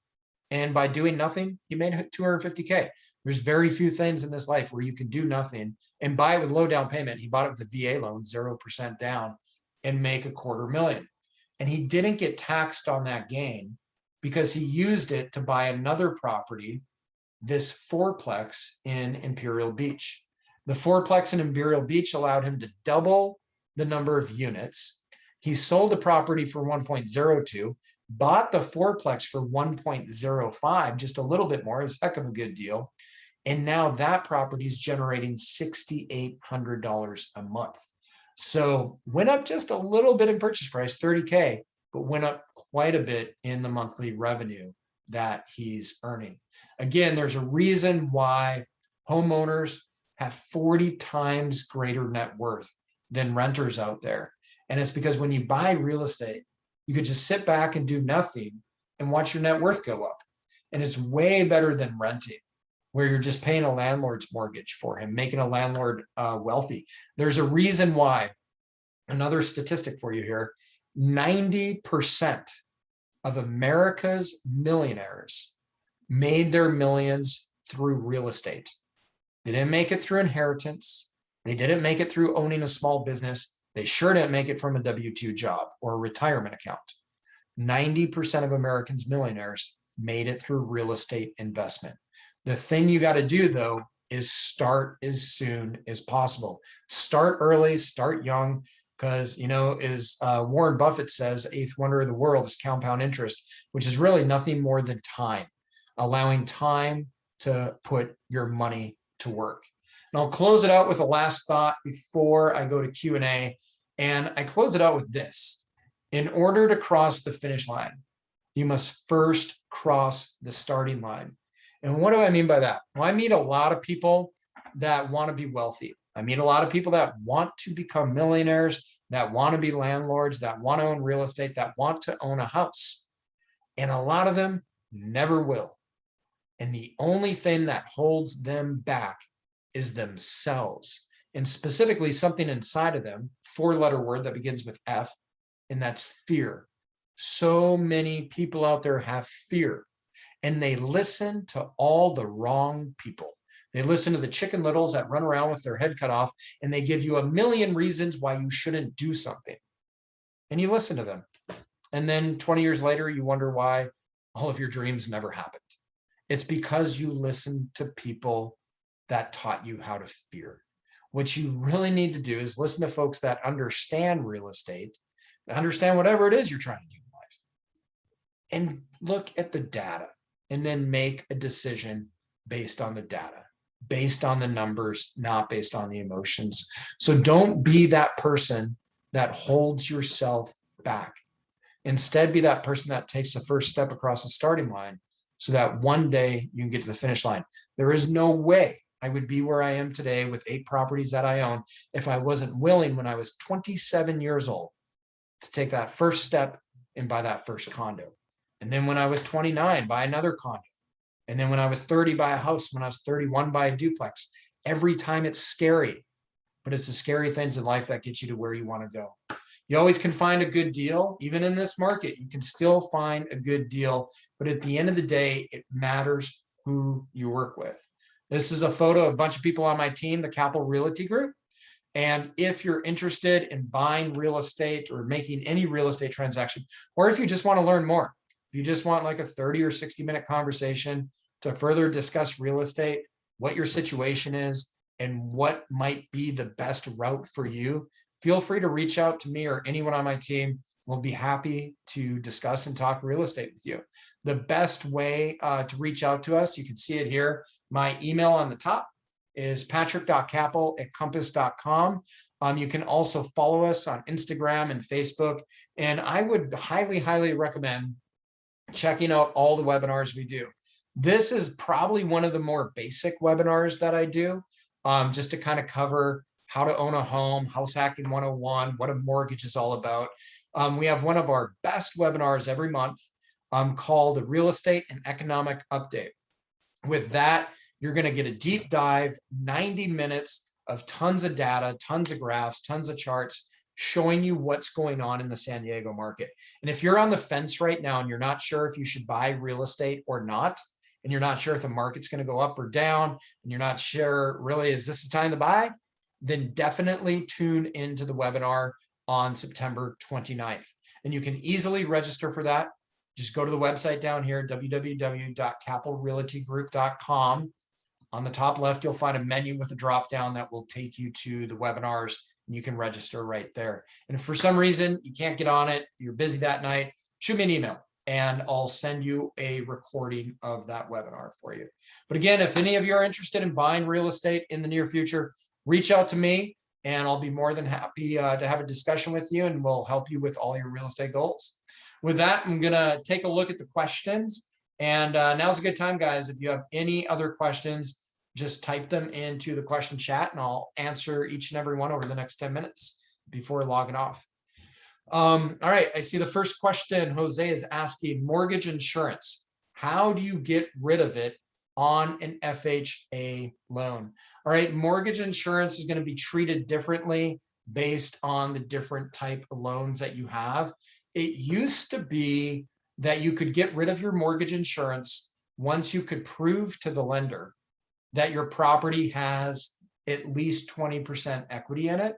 And by doing nothing, he made 250K. There's very few things in this life where you can do nothing and buy it with low down payment. He bought it with a VA loan, 0% down, and make $250,000. And he didn't get taxed on that gain because he used it to buy another property, this fourplex in Imperial Beach. The fourplex in Imperial Beach allowed him to double the number of units. He sold the property for 1.02, bought the fourplex for 1.05, just a little bit more. It was a heck of a good deal. And now that property is generating $6,800 a month. So went up just a little bit in purchase price, 30K, but went up quite a bit in the monthly revenue that he's earning. Again, there's a reason why homeowners have 40 times greater net worth than renters out there. And it's because when you buy real estate, you could just sit back and do nothing and watch your net worth go up. And it's way better than renting, where you're just paying a landlord's mortgage for him, making a landlord wealthy. There's a reason why. Another statistic for you here, 90% of America's millionaires made their millions through real estate. They didn't make it through inheritance. They didn't make it through owning a small business. They sure didn't make it from a W-2 job or a retirement account. 90% of Americans millionaires made it through real estate investment. The thing you got to do, though, is start as soon as possible. Start early, start young, because, as Warren Buffett says, the eighth wonder of the world is compound interest, which is really nothing more than time, allowing time to put your money to work. And I'll close it out with a last thought before I go to Q&A. And I close it out with this. In order to cross the finish line, you must first cross the starting line. And what do I mean by that? Well, I meet a lot of people that want to be wealthy. I meet a lot of people that want to become millionaires, that want to be landlords, that want to own real estate, that want to own a house. And a lot of them never will. And the only thing that holds them back is themselves, and specifically something inside of them, four-letter word that begins with F, and that's fear. So many people out there have fear, and they listen to all the wrong people. They listen to the Chicken Littles that run around with their head cut off, and they give you a million reasons why you shouldn't do something. And you listen to them. And then 20 years later, you wonder why all of your dreams never happened. It's because you listened to people that taught you how to fear. What you really need to do is listen to folks that understand real estate, understand whatever it is you're trying to do in life, and look at the data, and then make a decision based on the data, based on the numbers, not based on the emotions. So don't be that person that holds yourself back. Instead, be that person that takes the first step across the starting line so that one day you can get to the finish line. There is no way I would be where I am today with 8 properties that I own if I wasn't willing, when I was 27 years old, to take that first step and buy that first condo. And then when I was 29, buy another condo. And then when I was 30, buy a house. When I was 31, buy a duplex. Every time it's scary, but it's the scary things in life that get you to where you want to go. You always can find a good deal. Even in this market, you can still find a good deal. But at the end of the day, it matters who you work with. This is a photo of a bunch of people on my team, the Kappel Realty Group. And if you're interested in buying real estate or making any real estate transaction, or if you just want to learn more, If you just want like a 30 or 60-minute conversation to further discuss real estate, what your situation is, and what might be the best route for you, feel free to reach out to me or anyone on my team. We'll be happy to discuss and talk real estate with you. The best way to reach out to us, you can see it here. My email on the top is patrick.kappel@compass.com. You can also follow us on Instagram and Facebook. And I would highly, highly recommend checking out all the webinars we do. This is probably one of the more basic webinars that I do, just to kind of cover how to own a home, house hacking 101, what a mortgage is all about. We have one of our best webinars every month called the Real Estate and Economic Update. With that, you're going to get a deep dive, 90 minutes of tons of data, tons of graphs, tons of charts, showing you what's going on in the San Diego market. And if you're on the fence right now and you're not sure if you should buy real estate or not, and you're not sure if the market's going to go up or down, and you're not sure really, is this the time to buy? Then definitely tune into the webinar on September 29th. And you can easily register for that. Just go to the website down here, www.kappelrealtygroup.com. On the top left, you'll find a menu with a drop down that will take you to the webinars, and you can register right there. And if for some reason you can't get on it, you're busy that night, shoot me an email and I'll send you a recording of that webinar for you. But again, if any of you are interested in buying real estate in the near future, reach out to me and I'll be more than happy to have a discussion with you, and we'll help you with all your real estate goals. With that, I'm going to take a look at the questions. And now's a good time, guys. If you have any other questions, just type them into the question chat and I'll answer each and every one over the next 10 minutes before logging off. All right, I see the first question. Jose is asking, mortgage insurance. How do you get rid of it on an FHA loan? All right, mortgage insurance is going to be treated differently based on the different type of loans that you have. It used to be that you could get rid of your mortgage insurance once you could prove to the lender that your property has at least 20% equity in it.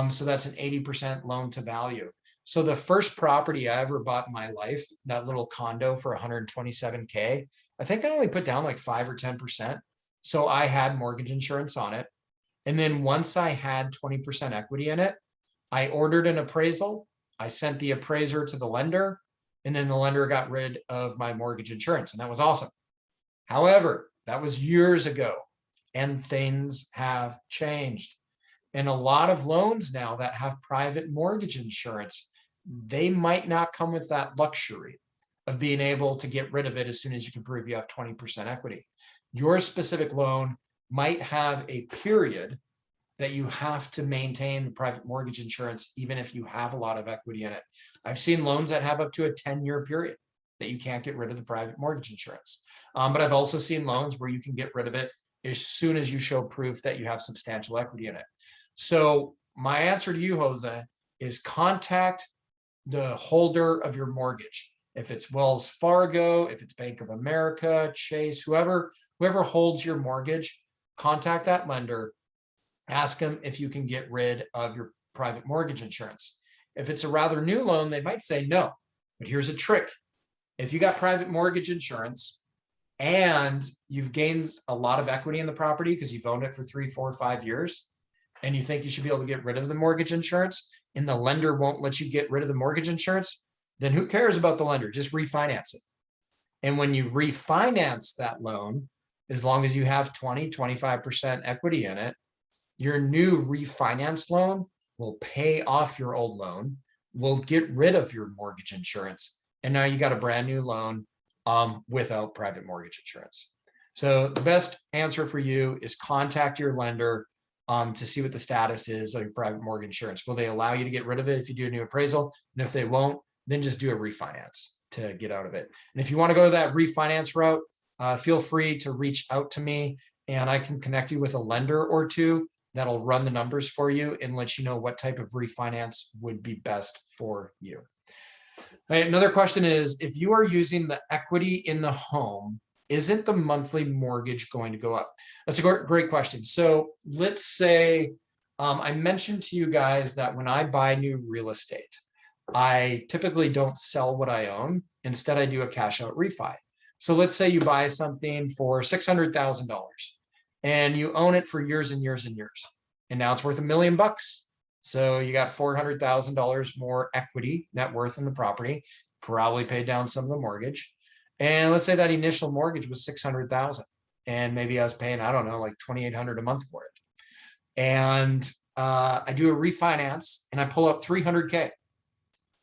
So that's an 80% loan to value. So the first property I ever bought in my life, that little condo for 127K, I think I only put down like 5 or 10%. So I had mortgage insurance on it. And then once I had 20% equity in it, I ordered an appraisal. I sent the appraiser to the lender, and then the lender got rid of my mortgage insurance, and that was awesome. However, that was years ago, and things have changed. And a lot of loans now that have private mortgage insurance, they might not come with that luxury of being able to get rid of it as soon as you can prove you have 20% equity. Your specific loan might have a period that you have to maintain the private mortgage insurance, even if you have a lot of equity in it. I've seen loans that have up to a 10-year period that you can't get rid of the private mortgage insurance. But I've also seen loans where you can get rid of it as soon as you show proof that you have substantial equity in it. So my answer to you, Jose, is contact the holder of your mortgage. If it's Wells Fargo, if it's Bank of America, Chase, whoever holds your mortgage, contact that lender, ask them if you can get rid of your private mortgage insurance. If it's a rather new loan, they might say no, but here's a trick. If you got private mortgage insurance and you've gained a lot of equity in the property because you've owned it for 3, 4, 5 years, and you think you should be able to get rid of the mortgage insurance, and the lender won't let you get rid of the mortgage insurance, then who cares about the lender? Just refinance it. And when you refinance that loan, as long as you have 20, 25% equity in it, your new refinanced loan will pay off your old loan, will get rid of your mortgage insurance, and now you got a brand new loan without private mortgage insurance. So the best answer for you is contact your lender to see what the status is of your private mortgage insurance. Will they allow you to get rid of it if you do a new appraisal? And if they won't, then just do a refinance to get out of it. And if you want to go that refinance route, feel free to reach out to me and I can connect you with a lender or two that'll run the numbers for you and let you know what type of refinance would be best for you. All right, another question is, if you are using the equity in the home, isn't the monthly mortgage going to go up? That's a great question. So let's say I mentioned to you guys that when I buy new real estate, I typically don't sell what I own. Instead, I do a cash out refi. So let's say you buy something for $600,000 and you own it for years and years and years. And now it's worth $1 million. So you got $400,000 more equity, net worth in the property, probably paid down some of the mortgage. And let's say that initial mortgage was 600,000 and maybe I was paying, I don't know, like 2,800 a month for it. And I do a refinance and I pull up 300K.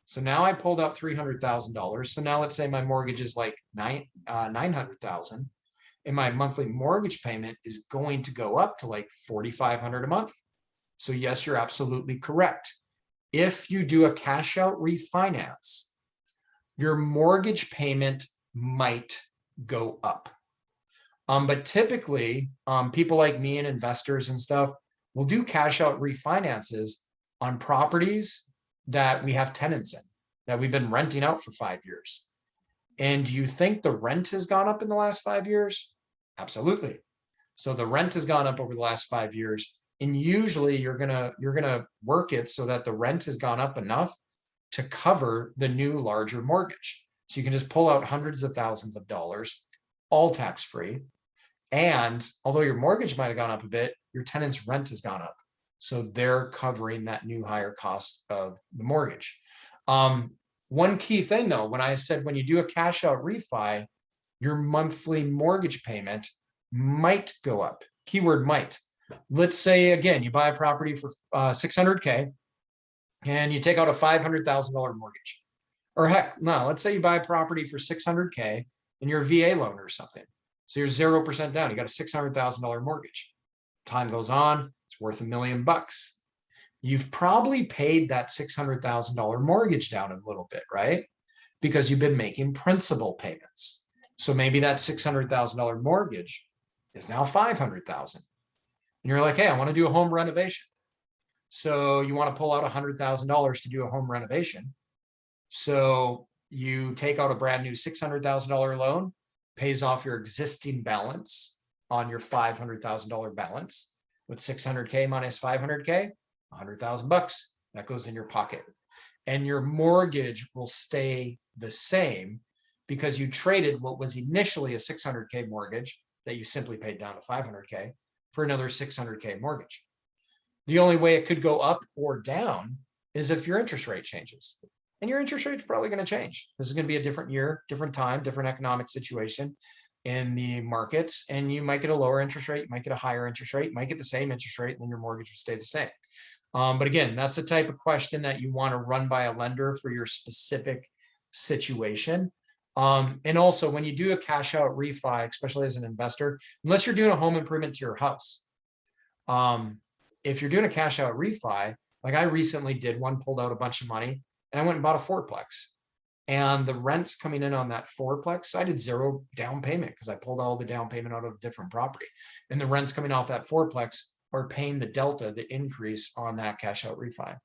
So now I pulled out $300,000. So now let's say my mortgage is like 900,000 and my monthly mortgage payment is going to go up to like 4,500 a month. So yes, you're absolutely correct. If you do a cash out refinance, your mortgage payment might go up. But typically, people like me and investors and stuff will do cash out refinances on properties that we have tenants in, that we've been renting out for 5 years. And do you think the rent has gone up in the last 5 years? Absolutely. So the rent has gone up over the last 5 years. And usually you're gonna work it so that the rent has gone up enough to cover the new larger mortgage. So you can just pull out hundreds of thousands of dollars, all tax-free. And although your mortgage might have gone up a bit, your tenant's rent has gone up. So they're covering that new higher cost of the mortgage. One key thing though, when I said when you do a cash out refi, your monthly mortgage payment might go up. Keyword might. Let's say again, you buy a property for $600K and you take out a $500,000 mortgage. Or heck, no, let's say you buy a property for $600K and you're a VA loan or something. So you're 0% down. You got a $600,000 mortgage. Time goes on, it's worth $1 million. You've probably paid that $600,000 mortgage down a little bit, right? Because you've been making principal payments. So maybe that $600,000 mortgage is now $500,000. And you're like, hey, I want to do a home renovation. So you want to pull out $100,000 to do a home renovation. So you take out a brand new $600,000 loan, pays off your existing balance on your $500,000 balance with 600K minus 500K, $100,000 that goes in your pocket. And your mortgage will stay the same because you traded what was initially a 600K mortgage that you simply paid down to 500K for another 600K mortgage. The only way it could go up or down is if your interest rate changes. And your interest rate is probably going to change. This is going to be a different year, different time, different economic situation in the markets. And you might get a lower interest rate, you might get a higher interest rate, you might get the same interest rate, and then your mortgage will stay the same. But again, that's the type of question that you want to run by a lender for your specific situation. And also when you do a cash out refi, especially as an investor, unless you're doing a home improvement to your house, if you're doing a cash out refi, like I recently did one, pulled out a bunch of money and I went and bought a fourplex, and the rent's coming in on that fourplex. I did zero down payment because I pulled all the down payment out of a different property, and the rent's coming off that fourplex or paying the delta, the increase on that cash out refi.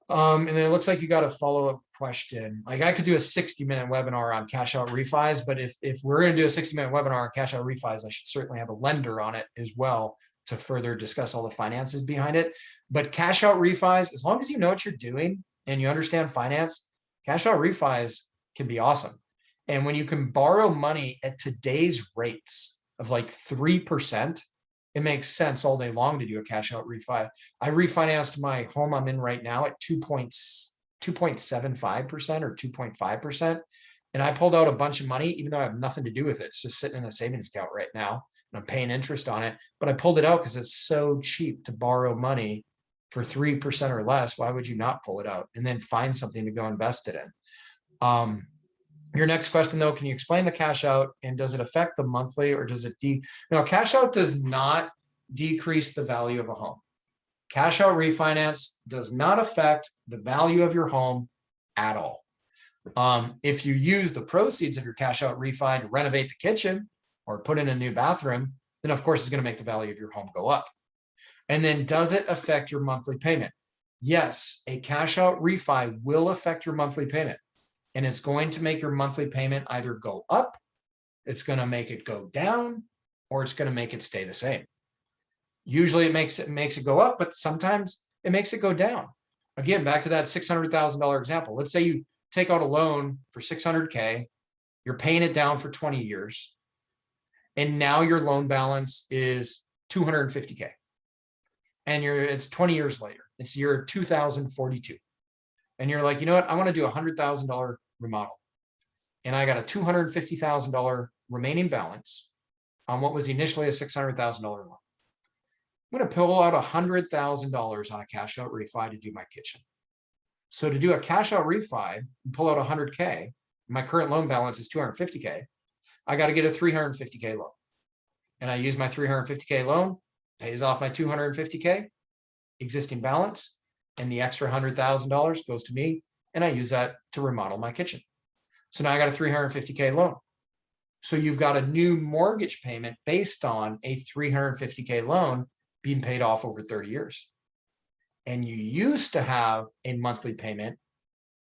And then it looks like you got a follow-up question. Like I could do a 60-minute webinar on cash out refis, but if we're going to do a 60-minute webinar on cash out refis, I should certainly have a lender on it as well to further discuss all the finances behind it. But cash out refis, as long as you know what you're doing and you understand finance, cash out refis can be awesome. And when you can borrow money at today's rates of like 3%, it makes sense all day long to do a cash out refi. I refinanced my home I'm in right now at 2.75% or 2.5%. And I pulled out a bunch of money, even though I have nothing to do with it. It's just sitting in a savings account right now, and I'm paying interest on it. But I pulled it out because it's so cheap to borrow money for 3% or less. Why would you not pull it out and then find something to go invest it in? Your next question though, can you explain the cash out, and does it affect the monthly, or does it no, cash out does not decrease the value of a home. Cash out refinance does not affect the value of your home at all. If you use the proceeds of your cash out refi to renovate the kitchen or put in a new bathroom, then of course it's going to make the value of your home go up. And then does it affect your monthly payment? Yes, a cash out refi will affect your monthly payment. And it's going to make your monthly payment either go up, it's going to make it go down, or it's going to make it stay the same. Usually it makes it go up, but sometimes it makes it go down. again, back to that $600,000 example. Let's say you take out a loan for $600K, you're paying it down for 20 years, and now your loan balance is $250K. And it's 20 years later, it's year 2042. And you're like, you know what? I want to do a $100,000 remodel. And I got a $250,000 remaining balance on what was initially a $600,000 loan. I'm going to pull out $100,000 on a cash out refi to do my kitchen. So to do a cash out refi and pull out $100K, my current loan balance is $250K. I got to get a $350K loan. And I use my $350K loan, pays off my $250K existing balance, and the extra $100,000 goes to me, and I use that to remodel my kitchen. So now I got a $350K loan. So you've got a new mortgage payment based on a $350K loan being paid off over 30 years. And you used to have a monthly payment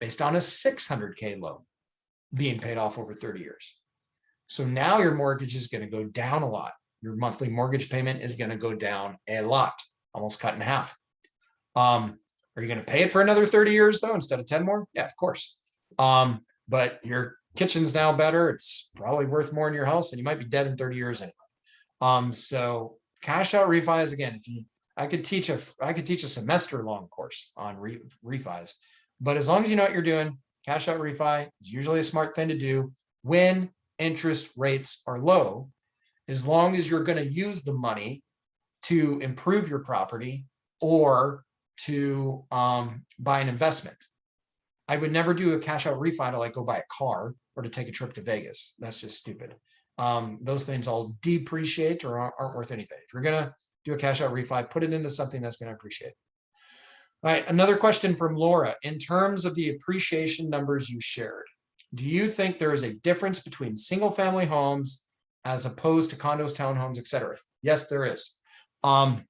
based on a $600K loan being paid off over 30 years. So now your mortgage is going to go down a lot. Your monthly mortgage payment is going to go down a lot, almost cut in half. Are you going to pay it for another 30 years though, instead of 10 more? Yeah, of course. But your kitchen's now better. It's probably worth more in your house, and you might be dead in 30 years anyway. So cash out refis, again, I could teach a semester long course on refis, but as long as you know what you're doing, cash out refi is usually a smart thing to do when interest rates are low, as long as you're going to use the money to improve your property or to buy an investment. I would never do a cash out refi to like go buy a car or to take a trip to Vegas. That's just stupid. Those things all depreciate or aren't worth anything. If you're going to do a cash out refi, put it into something that's going to appreciate. All right, another question from Laura. In terms of the appreciation numbers you shared, do you think there is a difference between single family homes as opposed to condos, townhomes, etc.? Yes, there is. I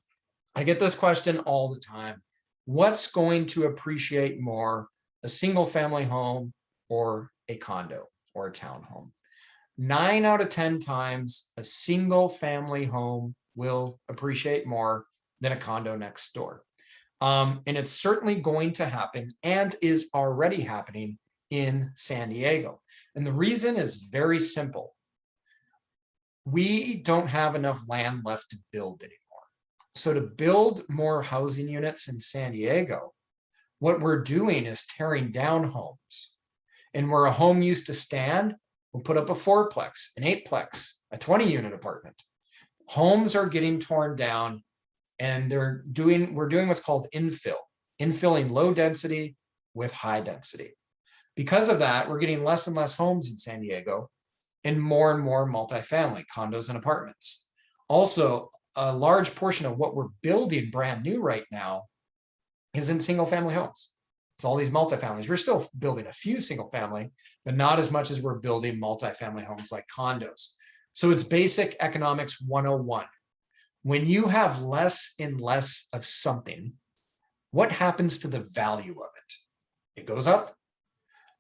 get this question all the time. What's going to appreciate more, a single family home or a condo or a townhome? 9 out of 10 times, a single family home will appreciate more than a condo next door. And it's certainly going to happen and is already happening in San Diego. And the reason is very simple. We don't have enough land left to build anymore. So to build more housing units in San Diego, what we're doing is tearing down homes. And where a home used to stand, we'll put up a 4-plex, an 8-plex, a 20-unit apartment. Homes are getting torn down, and we're doing what's called infilling low density with high density. Because of that, we're getting less and less homes in San Diego and more multifamily condos and apartments. Also, a large portion of what we're building brand new right now is in single family homes. It's all these multifamilies. We're still building a few single family, but not as much as we're building multifamily homes like condos. So it's basic economics 101. When you have less and less of something, what happens to the value of it? It goes up.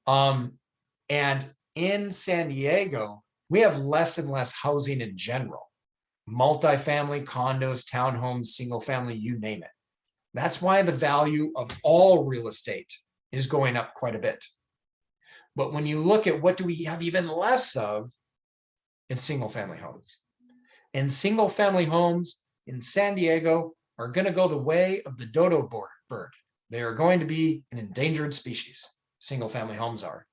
And in San Diego, we have less and less housing in general. Multifamily, condos, townhomes, single family, you name it. That's why the value of all real estate is going up quite a bit. But when you look at what do we have even less of, it's single family homes. And single family homes in San Diego are going to go the way of the dodo bird. They are going to be an endangered species. Single family homes are,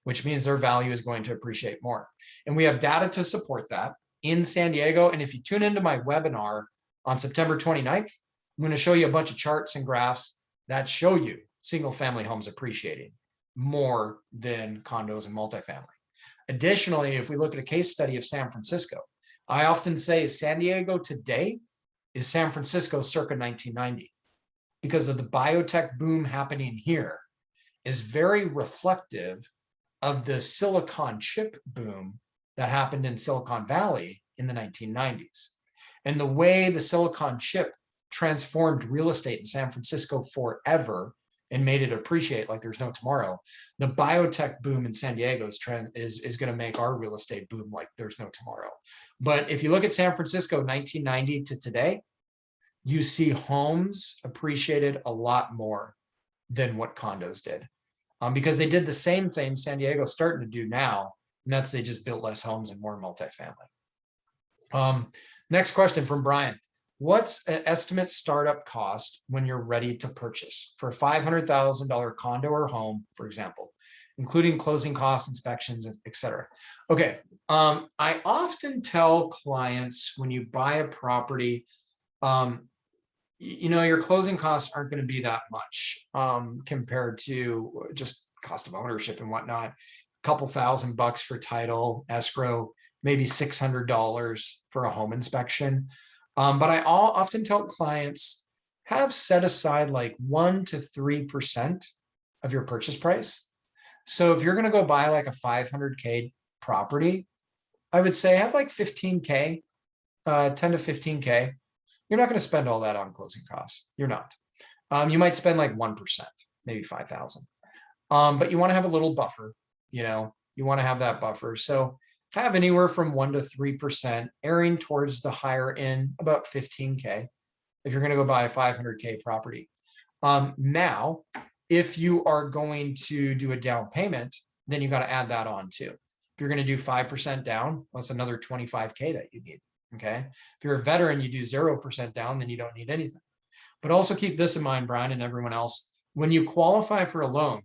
which means their value is going to appreciate more. And we have data to support that in San Diego. And if you tune into my webinar on September 29th, I'm going to show you a bunch of charts and graphs that show you single family homes appreciating more than condos and multifamily. Additionally, if we look at a case study of San Francisco, I often say San Diego today is San Francisco circa 1990 because of the biotech boom happening here is very reflective of the silicon chip boom that happened in Silicon Valley in the 1990s. And the way the silicon chip transformed real estate in San Francisco forever and made it appreciate like there's no tomorrow, the biotech boom in San Diego is going to make our real estate boom like there's no tomorrow. But if you look at San Francisco 1990 to today, you see homes appreciated a lot more than what condos did. Because they did the same thing San Diego's starting to do now, and that's they just built less homes and more multifamily. Next question from Brian. What's an estimate startup cost when you're ready to purchase for a $500,000 condo or home, for example, including closing costs, inspections, etc.? Okay. I often tell clients when you buy a property, your closing costs aren't going to be that much compared to just cost of ownership and whatnot. A couple $1,000 for title, escrow, maybe $600 for a home inspection. But I often tell clients, have set aside like 1 to 3% of your purchase price. So if you're going to go buy like a $500K property, I would say have like 15K, 10 to 15K. You're not going to spend all that on closing costs. You're not. You might spend like 1%, maybe 5,000. But you want to have a little buffer, you want to have that buffer. So have anywhere from 1 to 3%, erring towards the higher end, about 15K, if you're going to go buy a 500K property. Now, if you are going to do a down payment, then you got to add that on too. If you're going to do 5% down, that's another 25K that you need. Okay. If you're a veteran, you do 0% down, then you don't need anything. But also keep this in mind, Brian, and everyone else. When you qualify for a loan,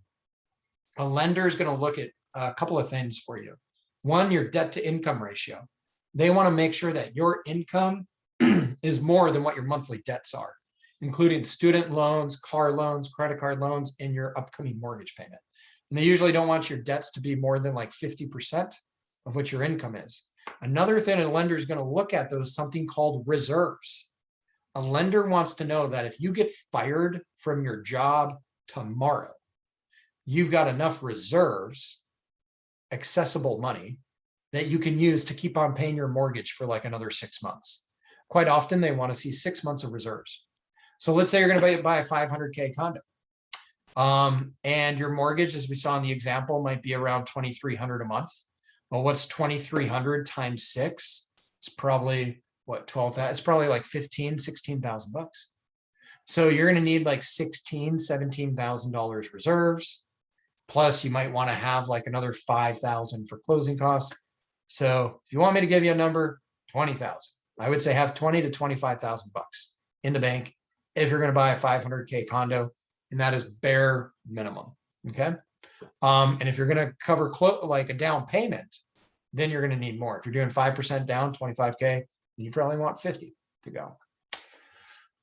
a lender is going to look at a couple of things for you. One, your debt to income ratio. They want to make sure that your income is more than what your monthly debts are, including student loans, car loans, credit card loans, and your upcoming mortgage payment. And they usually don't want your debts to be more than like 50% of what your income is. Another thing a lender is going to look at, though, is something called reserves. A lender wants to know that if you get fired from your job tomorrow, you've got enough reserves, accessible money, that you can use to keep on paying your mortgage for like another 6 months. Quite often, they want to see 6 months of reserves. So let's say you're going to buy a 500K condo. And your mortgage, as we saw in the example, might be around $2,300 a month. Well, what's 2,300 times 6? It's probably what, 12,000? It's probably like 15, 16,000 bucks. So you're going to need like $16,000, $17,000 reserves. Plus you might want to have like another 5,000 for closing costs. So if you want me to give you a number, 20,000, I would say have 20 to 25,000 bucks in the bank if you're going to buy a 500K condo, and that is bare minimum. Okay. And if you're going to cover like a down payment, then you're going to need more. If you're doing 5% down, 25K, you probably want 50 to go.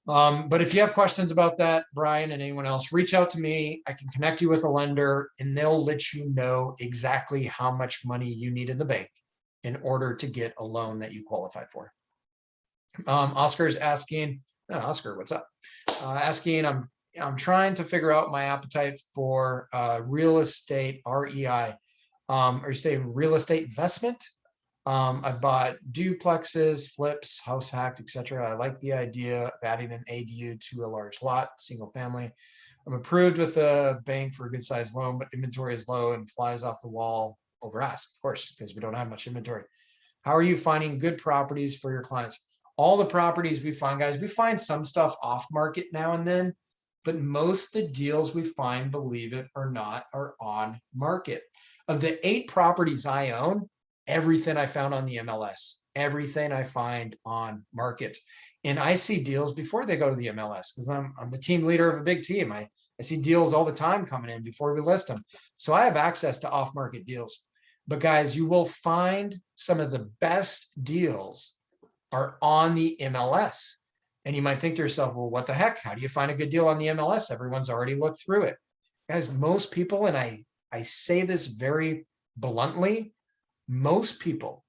But if you have questions about that, Brian and anyone else, reach out to me. I can connect you with a lender and they'll let you know exactly how much money you need in the bank in order to get a loan that you qualify for. Oscar is asking, Oscar, what's up? Asking, I'm trying to figure out my appetite for real estate, REI, or say real estate investment. I bought duplexes, flips, house hacked, etc. I like the idea of adding an ADU to a large lot, single family. I'm approved with a bank for a good sized loan, but inventory is low and flies off the wall over ask, of course, because we don't have much inventory. How are you finding good properties for your clients? All the properties we find, guys, we find some stuff off market now and then, but most of the deals we find, believe it or not, are on market. Of the 8 properties I own, everything I found on the MLS, everything I find on market. And I see deals before they go to the MLS because I'm the team leader of a big team. I see deals all the time coming in before we list them. So I have access to off-market deals. But guys, you will find some of the best deals are on the MLS. And you might think to yourself, well, what the heck? How do you find a good deal on the MLS? Everyone's already looked through it. Guys, most people, and I say this very bluntly, most people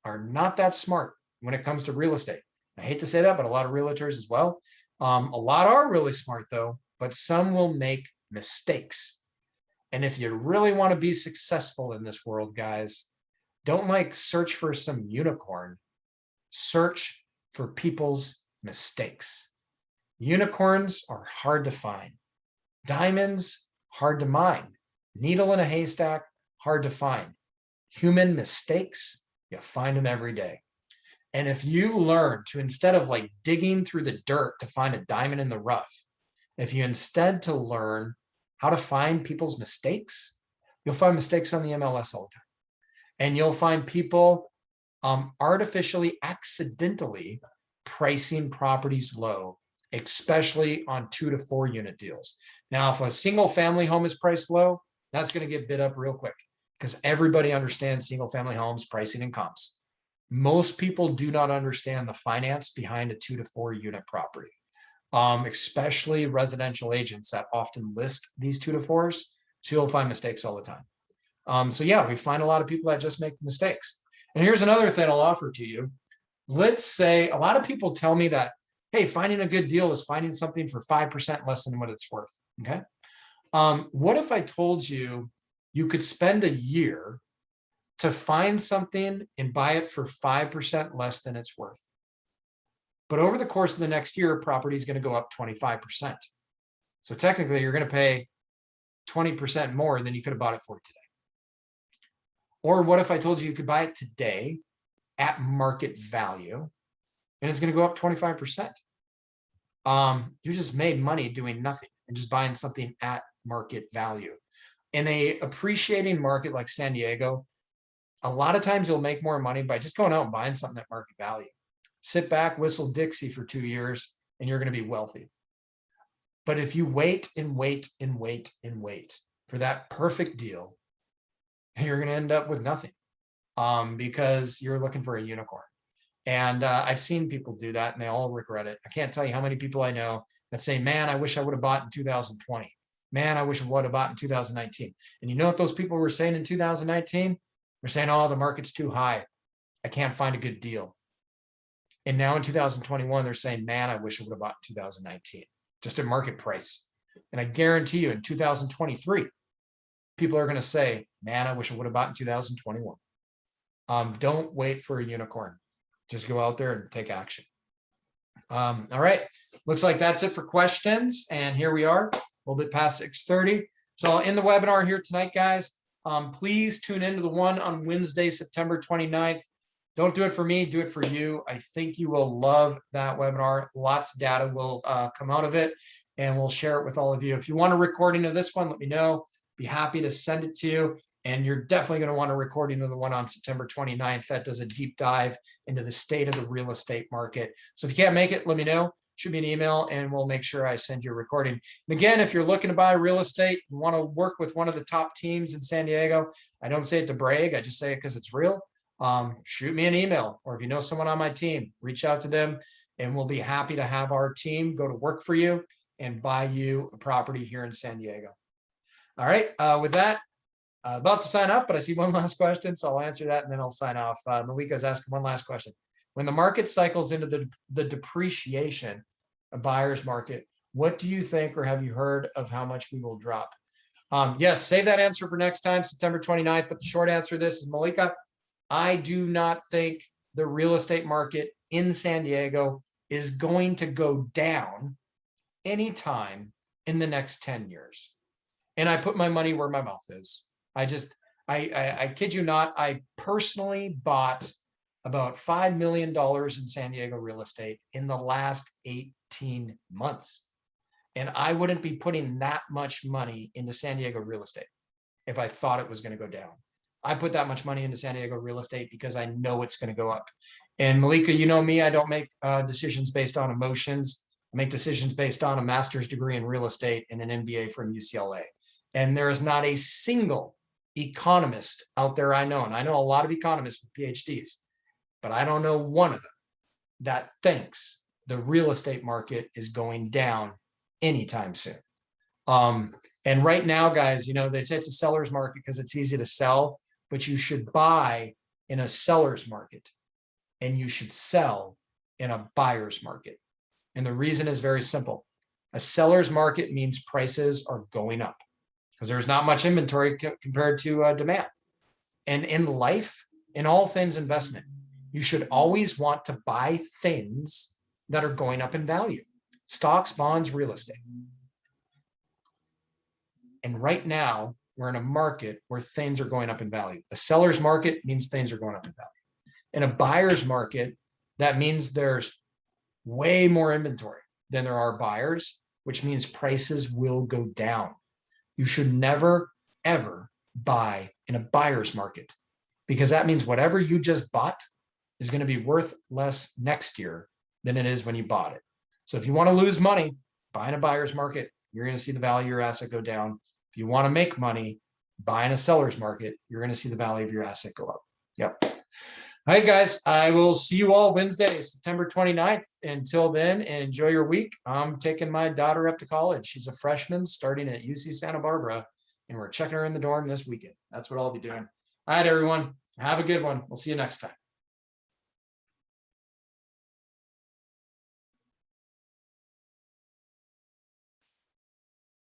are not that smart when it comes to real estate. I hate to say that, but a lot of realtors as well. A lot are really smart though, but some will make mistakes. And if you really want to be successful in this world, guys, don't like search for some unicorn. Search for people's mistakes. Unicorns are hard to find. Diamonds, hard to mine. Needle in a haystack, hard to find. Human mistakes, you find them every day. And if you learn to, instead of like digging through the dirt to find a diamond in the rough, if you instead to learn how to find people's mistakes, you'll find mistakes on the MLS all the time. And you'll find people artificially, accidentally pricing properties low, especially on 2 to 4 unit deals. Now, if a single family home is priced low, that's going to get bid up real quick because everybody understands single family homes pricing and comps. Most people do not understand the finance behind a 2 to 4 unit property, especially residential agents that often list these 2 to 4s. So you'll find mistakes all the time. So yeah, we find a lot of people that just make mistakes. And here's another thing I'll offer to you. Let's say a lot of people tell me that, hey, finding a good deal is finding something for 5% less than what it's worth. Okay. What if I told you you could spend a year to find something and buy it for 5% less than it's worth? But over the course of the next year, property is going to go up 25%. So technically, you're going to pay 20% more than you could have bought it for today. Or what if I told you you could buy it today at market value and it's going to go up 25%? You just made money doing nothing and just buying something at market value. In a appreciating market like San Diego, a lot of times you'll make more money by just going out and buying something at market value. Sit back, whistle Dixie for 2 years, and you're going to be wealthy. But if you wait and wait and wait and wait for that perfect deal, you're going to end up with nothing because you're looking for a unicorn. And I've seen people do that and they all regret it. I can't tell you how many people I know that say, man, I wish I would have bought in 2020. Man, I wish I would have bought in 2019. And you know what those people were saying in 2019? They're saying, oh, the market's too high. I can't find a good deal. And now in 2021, they're saying, man, I wish I would have bought in 2019, just at market price. And I guarantee you in 2023, people are going to say, man, I wish I would have bought in 2021. Don't wait for a unicorn. Just go out there and take action. All right. Looks like that's it for questions. And here we are, a little bit past 6:30. So I'll end the webinar here tonight, guys. Please tune into the one on Wednesday, September 29th. Don't do it for me, do it for you. I think you will love that webinar. Lots of data will come out of it, and we'll share it with all of you. If you want a recording of this one, let me know. Be happy to send it to you. And you're definitely going to want a recording of the one on September 29th that does a deep dive into the state of the real estate market. So if you can't make it, let me know. Shoot me an email and we'll make sure I send you a recording. And again, if you're looking to buy real estate and want to work with one of the top teams in San Diego, I don't say it to brag, I just say it because it's real. Shoot me an email, or if you know someone on my team, reach out to them and we'll be happy to have our team go to work for you and buy you a property here in San Diego. All right, with that, about to sign up, but I see one last question, so I'll answer that and then I'll sign off. Malika's asking one last question. When the market cycles into the depreciation, a buyer's market, what do you think, or have you heard of how much we will drop? Yes, save that answer for next time, September 29th. But the short answer to this is, Malika, I do not think the real estate market in San Diego is going to go down anytime in the next 10 years. And I put my money where my mouth is. I kid you not, I personally bought about $5 million in San Diego real estate in the last 18 months. And I wouldn't be putting that much money into San Diego real estate if I thought it was going to go down. I put that much money into San Diego real estate because I know it's going to go up. And Malika, you know me, I don't make decisions based on emotions. I make decisions based on a master's degree in real estate and an MBA from UCLA. And there is not a single economist out there I know, and I know a lot of economists with PhDs, but I don't know one of them that thinks the real estate market is going down anytime soon. And right now, guys, you know, they say it's a seller's market because it's easy to sell, but you should buy in a seller's market and you should sell in a buyer's market. And the reason is very simple. A seller's market means prices are going up because there's not much inventory compared to demand. And in life, in all things investment, you should always want to buy things that are going up in value. Stocks, bonds, real estate. And right now, we're in a market where things are going up in value. A seller's market means things are going up in value. In a buyer's market, that means there's way more inventory than there are buyers, which means prices will go down. You should never, ever buy in a buyer's market, because that means whatever you just bought is going to be worth less next year than it is when you bought it. So if you want to lose money, buy in a buyer's market. You're going to see the value of your asset go down. If you want to make money, buy in a seller's market. You're going to see the value of your asset go up. Yep. All right, guys, I will see you all Wednesday, September 29th. Until then, enjoy your week. I'm taking my daughter up to college. She's a freshman starting at UC Santa Barbara, and we're checking her in the dorm this weekend. That's what I'll be doing. All right, everyone, have a good one. We'll see you next time.